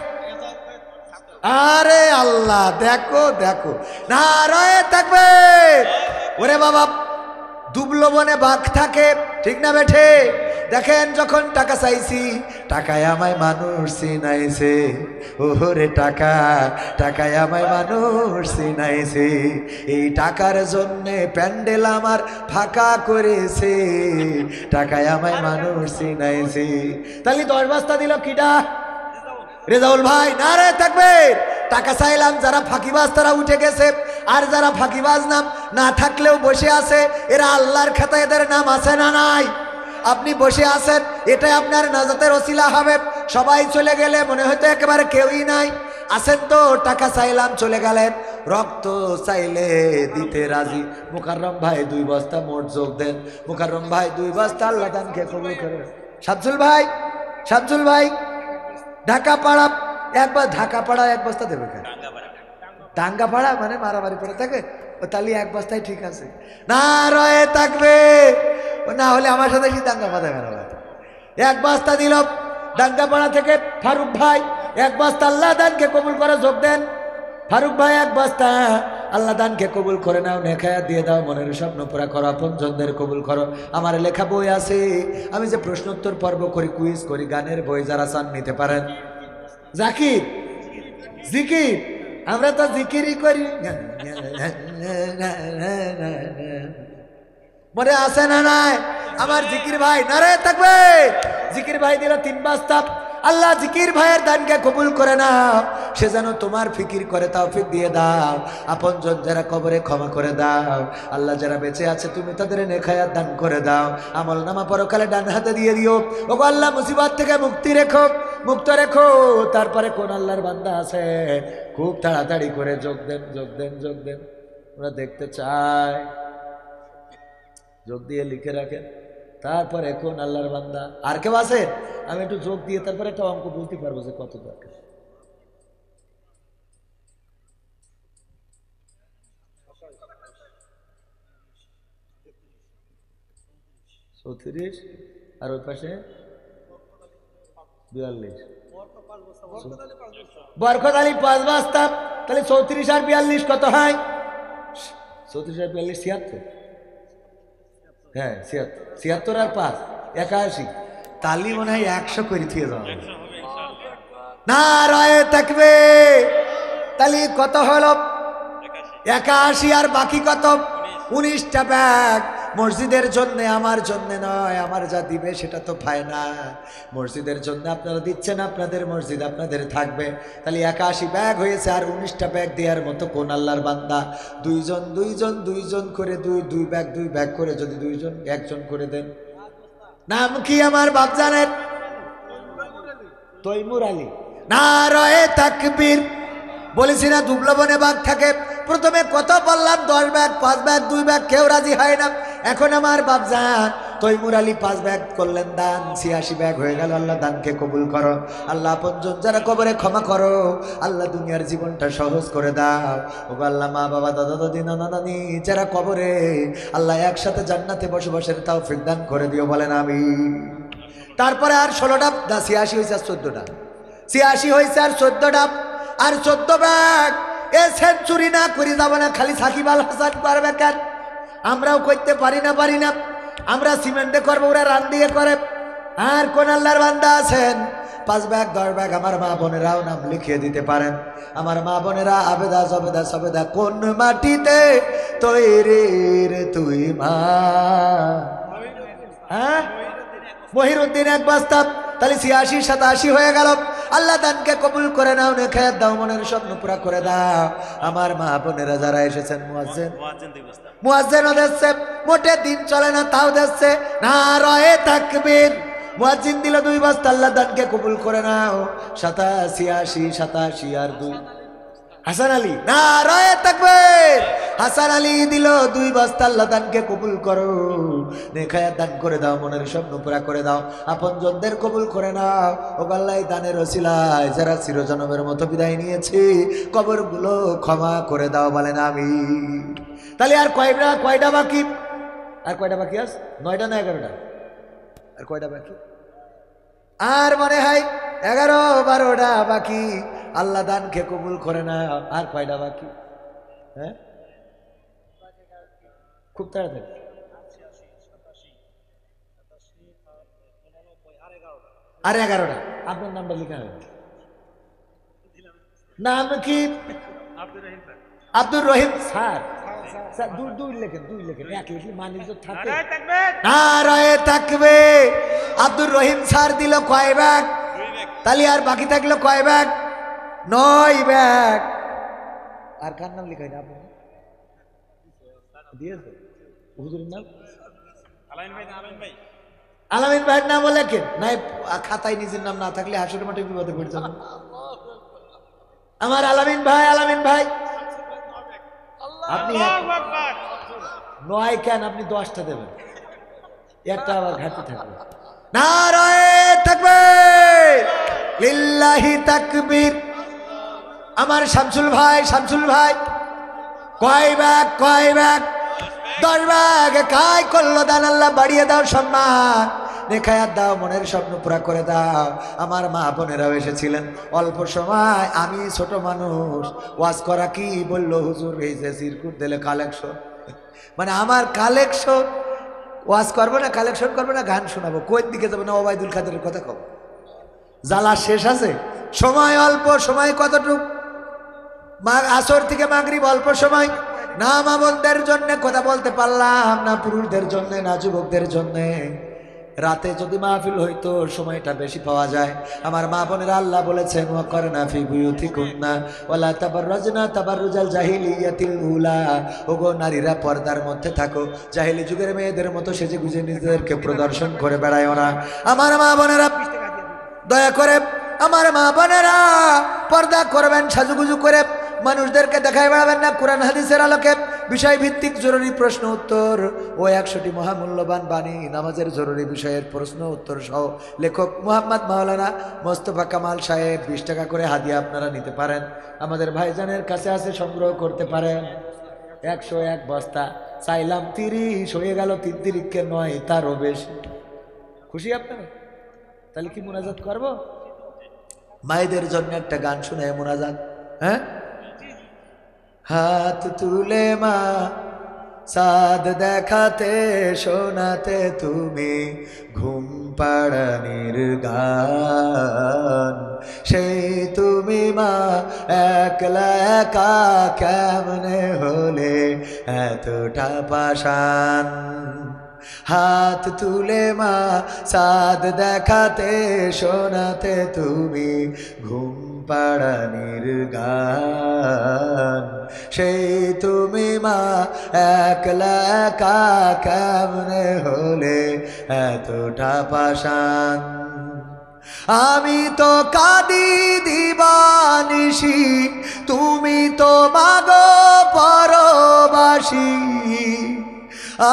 আরে আল্লাহ, দেখো দেখো, নারায়ে তাকবীর। ওরে বাবা, দুবলো বনে বাঘ থাকে, ঠিক না বেঠে? দেখেন, যখন টাকা চাইছি, টাকায় আমায় মানুষ চিনাইছে। ওরে টাকা, টাকায় আমায় মানুষ চিনাইছে। এই টাকার জন্যে প্যান্ডেল আমার ফাঁকা করেছে। টাকায় আমায় মানুষ চিনাইছে। তাহলে 10 বস্তা দিল কিডা? রেজাউল ভাই, নারায়ে তাকবীর। টাকা চাইলাম, যারা ফাঁকিবাজ তারা উঠে গেছে, আর যারা ফাঁকিবাজ নাম না থাকলেও বসে আছে, এরা আল্লাহর খাতায় এদের নাম আছে না নাই? আপনি বসে আছেন, এটাই আপনার নাজাতের ওসিলা হবে। সবাই চলে গেলে মনে হয়তো একেবারে কেউই নাই। আছেন তো, টাকা চাইলাম চলে গেলেন। রক্ত চাইলে দিতে রাজি। মুকাররম ভাই 2 বস্তা মোট যোগ দেন। মুকাররম ভাই 2 বস্তা, আল্লাহ দানকে কবুল করে। শামসুল ভাই ঢাকা পাড়া একবার, ঢাকা পাড়া 1 বস্তা দেবে কেন? দাঙ্গা পাড়া মানে মারামারি করে থাকে, তাহলে 1 বস্তায় ঠিক আছে। নারায়ে তাকবীর। না হলে আমার সাথে কি দাঙ্গা পাতা কেন? 1 বস্তা দিল দাঙ্গা পাড়া থেকে ফারুক ভাই 1 বস্তা। আল্লাহ দানকে কবুল করে, যোগ দেন। ফারুক ভাই 1 বস্তা, আল্লাহ দানকে কবুল করে নাও। নেখায়া দিয়ে দাও, মনের স্বপ্ন পুরা করো, আপনজনদের কবুল করো। আমার লেখা বই আছে, আমি যে প্রশ্নোত্তর পর্ব করি, কুইজ করি, গানের বই যারা চান নিতে পারেন। জাকির, জিকির, আমরা তো জিকিরই করি। মনে আছে না নাই? আমার জিকির ভাই, নারায়ে তাকবীর। জিকির ভাই দিল 3 বস্তা। আল্লাহ জিকির ভাইয়ের দানকে কবুল করে নাও। সে যেন তোমার ফিকির করে তৌফিক দিয়ে দাও। আপনজন যারা কবরে ক্ষমা করে দাও। আল্লাহ যারা বেঁচে আছে, তুমি তাদের নেখায়াত দান করে দাও। আমল নামা পরকালে ডান হাতে দিয়ে দিও। ওগো আল্লাহ, মুসিবত থেকে মুক্ত রেখো। তারপরে কোন আল্লাহর বান্দা আছে, খুব তাড়াতাড়ি করে যোগ দেন। আমরা দেখতে চাই, যোগ দিয়ে লিখে রাখেন। তারপরে কোন আল্লাহর বান্দা আর কেউ আছে? আমি একটু যোগ দিয়ে তারপরে একটা অঙ্ক বলতে পারবো যে কত দরকার। 34 আর ওই পাশে 42। বরকত আলী 5 বস্তা। তাহলে 34 আর 42 কত হয়? 34 আর 42 76। হ্যাঁ 76 আর 5 81। তালি মনে হয় 100 করে থিয়ে যাওয়া। নারায়ে তাকবীর। তাহলে কত হলো? 81। আর বাকি কত? 19টা ব্যাগ। মসজিদের জন্য, আমার জন্য নয়। আমার যা দিবে সেটা তো ফায়না। মসজিদের জন্য আপনারা দিচ্ছেন, আপনাদের মসজিদ আপনাদের থাকবে। তাহলে 81 ব্যাগ হয়েছে। আর 19টা ব্যাগ দেওয়ার মতো কোন আল্লাহর বান্দা? দুইজন করে দুই ব্যাগ করে যদি একজন করে দেন। নাম কি আমার বাপজানের? তৈমুর আলী। নারায়ে তাকবীর। বলেছি না দুবলবনে বাঘ থাকে। প্রথমে কত বললাম? 10 ব্যাগ, 5 ব্যাগ, 2 ব্যাগ, কেউ রাজি হয় না। এখন আমার বাপজান তৈমুর আলী 5 ব্যাগ করলেন দান, 86 ব্যাগ হয়ে গেল। আল্লাহ দানকে কবুল করো। আল্লাহ আপনজন যারা কবরে ক্ষমা করো। আল্লাহ দুনিয়ার জীবনটা সহজ করে দাও। ওগো আল্লাহ মা বাবা দাদা দাদি নানা নানি যারা কবরে, আল্লাহ একসাথে জান্নাতে বসবাসের তৌফিক দান করে দিও, বলেন আমিন। তারপরে আর 16টা, 86 হয়েছে আর 14টা, 86 হয়েছে আর 14টা, আর 14 ব্যাগ। এ সেঞ্চুরি না করে যাবো না, খালি সাকিব আল হাসান পারবে কেন? আমরাও করতে পারি না। আমরা সিমেন্টে করবো, ওরা রান দিয়ে করে। আর কোন আল্লাহর বান্দা আছেন 5 ব্যাগ 10 ব্যাগ? আমার মা বোনেরাও নাম লিখিয়ে দিতে পারেন। আমার মা বোনেরা আবেদা জবেদা সবেদা কোন মাটিতে তৈরি রে তুই মা? হ্যাঁ, মহিরুদ্দিন 1 বস্তা। তাহলে 86 87 হয়ে গেল। আল্লাহ দানকে কবুল করে নাও, নেখায়াত দাও, মনের স্বপ্ন পুরা করে দাও। আমার মা বোনেরা যারা এসেছেন, মুয়াজ্জিনও দিচ্ছে, মোটে দিন চলে না তাও দিচ্ছে। নারায়ে তাকবীর। মুয়াজ্জিন দিল 2 বস্তা, আল্লাহ দানকে কবুল করে নাও। 87 আর 2 হাসান আলী। নারায়ে তাকবীর। হাসান আলী দিল 2 বস্তা, আল্লাহ দানকে কবুল করো, নেখায়াত দান করে দাও, মনের স্বপ্ন পুরা করে দাও, আপনজনদের কবুল করে নাও। ও আল্লাহ দানের ওসিলায় যারা চিরজনমের মতো বিদায় নিয়েছি, কবরগুলো ক্ষমা করে দাও, বলেন আমিন। তাহলে আর কয়টা বাকি? আর কয়টা বাকি আছে? 9টা না 11টা? আর কয়টা বাকি? আর মনে হয় 11-12টা বাকি। আল্লাহ দানকে কবুল করে না। আর কয়টা বাকি? হ্যাঁ, খুব তাড়াতাড়ি। আর 11টা। আপনার নামটা লেখা হবে। নাম কি? আব্দুর রহিম স্যার। দুই লেখেন, 1 লিখলে মানিজ্য থাকে। নারায়ে তাকবীর। আব্দুর রহিম স্যার দিল কয় ব্যাগ? তাহলে আর বাকি থাকলো কয় ব্যাগ? 9 ব্যাগ। আর কার নাম লেখা? আপনার দিয়েছে হুজুরের নাম? আলামিন ভাইয়ের নাম লেখেন নাই খাতায়, নিজের নাম না থাকলে হাসুর মাঠে বিপদে পড়ে যাবেন। আমার আলামিন ভাই আপনি 9 কেন? আপনি 10টা দেবেন, একটা আবার ঘাটতি থাকবে। নারায়ে তাকবীর, লিল্লাহি তাকবীর। আমার শামসুল ভাই কয় ব্যাগ? 10 ব্যাগ। কাই করলো দান, আল্লাহ বাড়িয়ে দাও সম্মান, নেখায়াত দাও, মনের স্বপ্ন পুরা করে দাও। আমার মা বোনেরাও এসেছিলেন অল্প সময়। আমি ছোট মানুষ, ওয়াজ করা কি বললো হুজুর, এই যে সিরকুট দিলে কালেকশন, মানে আমার কালেকশন। ওয়াজ করবো না, কালেকশন করবো না, গান শোনাবো, কোন দিকে যাবো না? ওবায়দুল কাদেরের কথা কব। জ্বালা শেষ আছে, সময় অল্প। সময় কতটুক? আসর থেকে মাগরিব অল্প সময়। না মা বোনদের জন্য কথা বলতে পারলাম না, পুরুষদের জন্য না, যুবকদের জন্য। রাতে যদি মাহফিল হইতো সময়টা বেশি পাওয়া যায়। আমার মা বোনেরা আল্লাহ বলেছেন, ওয়াকরনা ফি বুয়ুতিকুন্না ওয়ালা তাবাররাজনা তাবাররুজাল জাহিলিয়াতিল উলা। ওগো নারীরা পর্দার মধ্যে থাকো, জাহিলি যুগের মেয়েদের মতো সেজে গুজে নিজেদেরকে প্রদর্শন করে বেড়ায়ও না। আমার মা বোনেরা দয়া করে, আমার মা বোনেরা পর্দা করবেন, সাজুগুজু করে মানুষদেরকে দেখায় বেড়াবেন না। কোরআন হাদিসের আলোকে বিষয়ভিত্তিক জরুরি প্রশ্ন উত্তর ও 100টি মহামূল্যবান বাণী, নামাজের জরুরি বিষয়ের প্রশ্ন উত্তর সহ লেখক মুহাম্মদ মাওলানা মোস্তফা কামাল সাহেব 20 টাকা করে হাদিয়া আপনারা নিতে পারেন। আমাদের ভাইজানের কাছে আছে, সংগ্রহ করতে পারেন। 101 বস্তা চাইলাম 30 হয়ে গেল, 3 তিরিখে 9, তারও বেশি। খুশি আপনারা? তাহলে কি মুনাজাত করব? মায়েদের জন্য একটা গান শুনে মুনাজাত। হ্যাঁ, হাত তুলে মা চাঁদ দেখাতে শোনাতে তুমি, ঘুম পাড়ানির গান। সেই তুমি মা একলা একা কেমনে হলে এতটা পাষাণ। হাত তুলে মা চাঁদ দেখাতে শোনাতে তুমি ঘুম পাড়ানির গান। সেই তুমি মা একলা একা কেমনে হলে এতটা পাষাণ। আমি তো কাঁদি দিবানিশি, তুমি তো মাগো পরবাসী।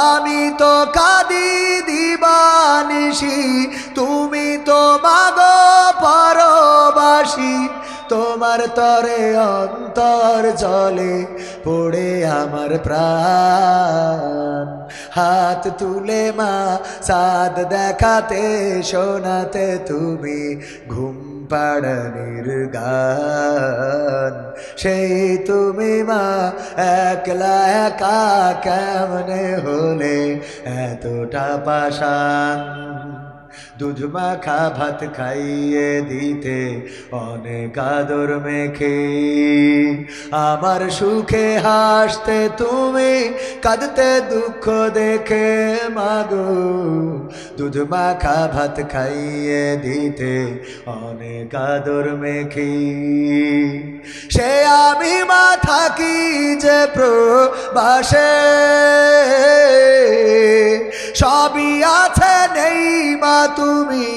আমি তো কাঁদি দিবানিশি, তুমি তো মাগো পরবাসী। তোমার তরে অন্তর জলে পড়ে আমার প্রাণ। হাত তুলে মা চাঁদ দেখাতে শোনাতে তুমি ঘুম পাড়ানির গান। সেই তুমি মা একলা একা কেমনে হলে এতটা পাষাণ। দুধ মাখা ভাত খাইয়ে দিতে অনেক আদর মেখে, আমার সুখে হাসতে তুমি কাঁদতে দুঃখ দেখে মাগো। দুধ মাখা ভাত খাইয়ে দিতে অনেক আদর মেখে, সে আমি মা থাকি যে প্রবাসে। সবই আছে নেই মা তুমি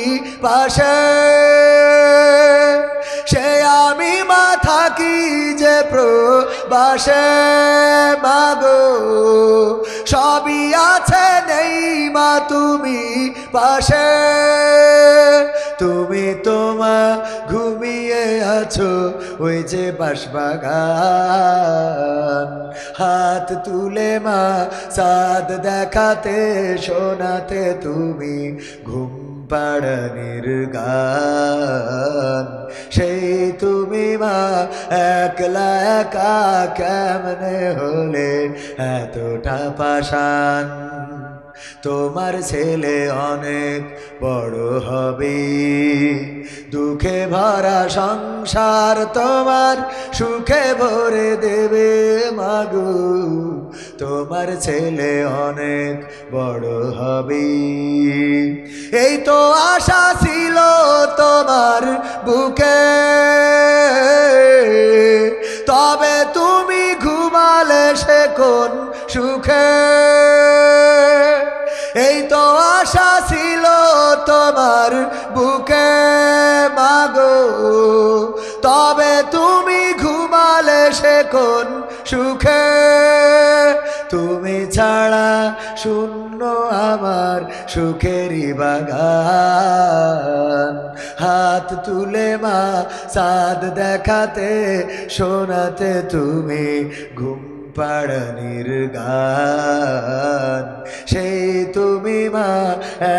পাশে, সে আমি মা থাকি যে প্রবাসে মাগো। সবই আছে নেই মা তুমি পাশে। তুমি তোমা ঘুমিয়ে আছো ওই যে বাঁশবাগান। হাত তুলে মা চাঁদ দেখাতে শোনাতে তুমি ঘুম পাড়ানির গান। সেই তুমি মা একলা একা কেমনে হলে এতটা পাষাণ। তোমার ছেলে অনেক বড় হবে, দুঃখে ভরা সংসার তোমার সুখে ভরে দেবে মাগো। তোমার ছেলে অনেক বড় হবে, এই তো আশা ছিল তোমার বুকে। তবে তুমি ঘুমালে সে কোন সুখে, এই তো আশা ছিল তোমার বুকে মাগো। তবে তুমি ঘুমালে সে কোন সুখে। তুমি ছাড়া শূন্য আমার সুখেরই বাগান। হাত তুলে মা চাঁদ দেখাতে শোনাতে তুমি ঘুম পাড়ানির গান। সেই তুমি মা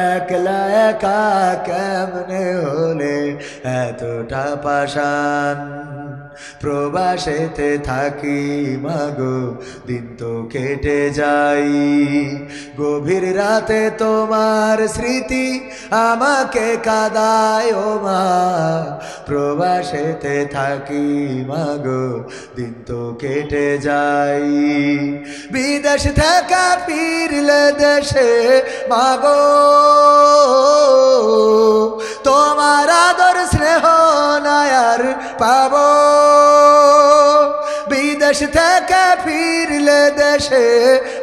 একলা একা কেমনে হলে এতটা পাষাণ। প্রবাসেতে থাকি মাগো দিন তো কেটে যাই, গভীর রাতে তোমার স্মৃতি আমাকে কাঁদায় ও মা। প্রবাসেতে থাকি মাগো দিন তো কেটে যাই, বিদেশ থেকে ফিরলে দেশে মাগো। তোমার আদর স্নেহ নায়ার পাবো, বিদেশ থেকে ফিরলে দেশে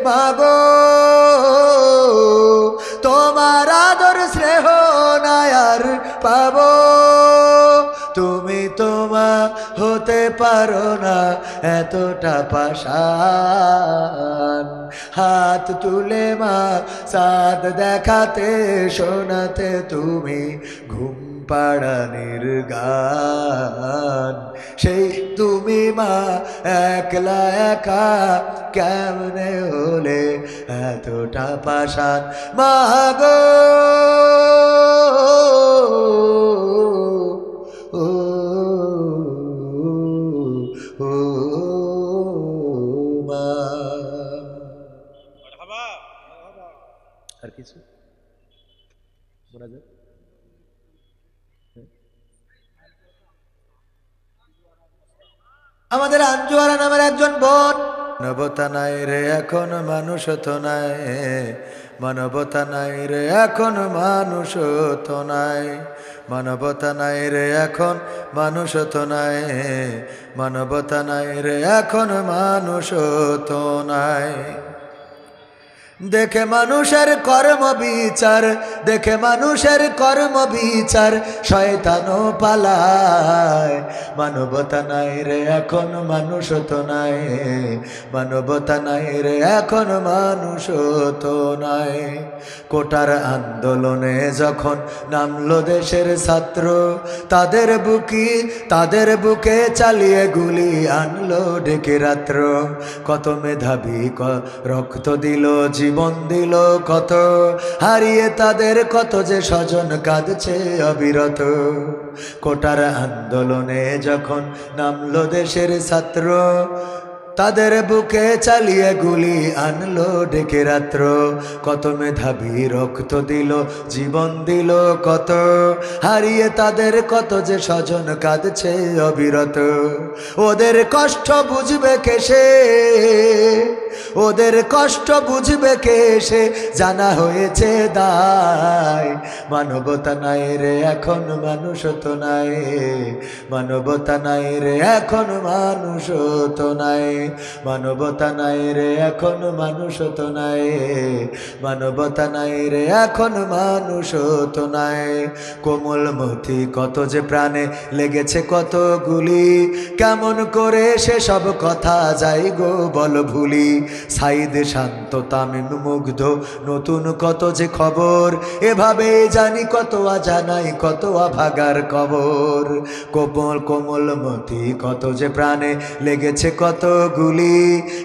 মাগো। তোমার আদর স্নেহ নায়ার পাবো। তুমি তোমা হতে পারো না এতটা পাষাণ। হাত তুলে মা চাঁদ দেখাতে শোনাতে তুমি ঘুম পাড়ানির গান। সেই তুমি মা একলা একা কেমনে হলে এতটা পাষাণ মাগো। ও ও মা। আর কিছু বলা যায়? আমাদের আঞ্জুয়ারা নামের একজন বোন, মানবতা নাই রে এখন মানুষ তো নাই, মানবতা নাই রে এখন মানুষ তো নাই, মানবতা নাই রে এখন মানুষ তো নাই, মানবতা নাই রে এখন মানুষ তো নাই। দেখে মানুষের কর্ম বিচার, দেখে মানুষের কর্ম বিচার শয়তানও পালায়, মানবতা নাই রে এখন মানুষ তো নাই, মানবতা নাই রে এখন মানুষ তো নাই। কোটার আন্দোলনে যখন নামলো দেশের ছাত্র, তাদের বুকে চালিয়ে গুলি আনলো ডেকে রাত্র, কত মেধাবী রক্ত দিল জীবন দিল কত, হারিয়ে তাদের কত যে স্বজন কাঁদছে অবিরত। কোটার আন্দোলনে যখন নামলো দেশের ছাত্র, তাদের বুকে চালিয়ে গুলি আনলো ডেকে রাত্র, কত মেধাবী রক্ত দিল জীবন দিল কত, হারিয়ে তাদের কত যে স্বজন কাঁদছে অবিরত। ওদের কষ্ট বুঝবে কেসে, ওদের কষ্ট বুঝবে কেসে, জানা হয়েছে দায়, মানবতা নাই রে এখন মানুষ তো নাই, মানবতা নাই রে এখন মানুষ তো নাই, মানবতা নাই রে এখন মানুষ তো নাই, মানবতা নাই রে এখন মানুষ তো নাই। কোমলমতি কত যে প্রাণে লেগেছে কত গুলি, কেমন করে সে সব কথা যাই গো বল ভুলি, সাইদ শান্ত তামিম মুগ্ধ নতুন কত যে খবর, এভাবে জানি কত জানাই কত ভাগার কবর। কোমলমতি কত যে প্রাণে লেগেছে কত গুলি,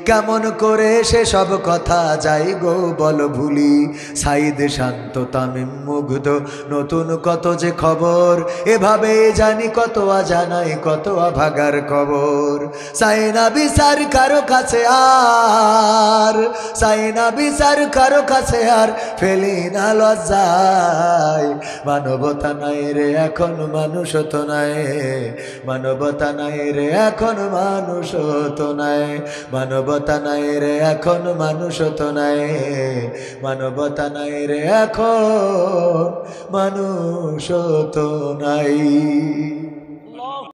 কেমন করে সে সব কথা যাই গো বল ভুলি, সাইদ শান্ত তামিম মুগ্ধ নতুন কত যে খবর, এভাবে জানি কত জানাই কত ভাগার কবর। চাই না বিচার কারো কাছে আর, চাই না বিচার কারো কাছে আর, ফেলি না লজ্জায়, মানবতা নাই রে এখন মানুষ তো নাই, মানবতা নাই রে এখন মানুষ তো নাই, মানবতা নাই রে এখন মানুষ তো নাই, মানবতা নাই রে এখন মানুষ তো নাই।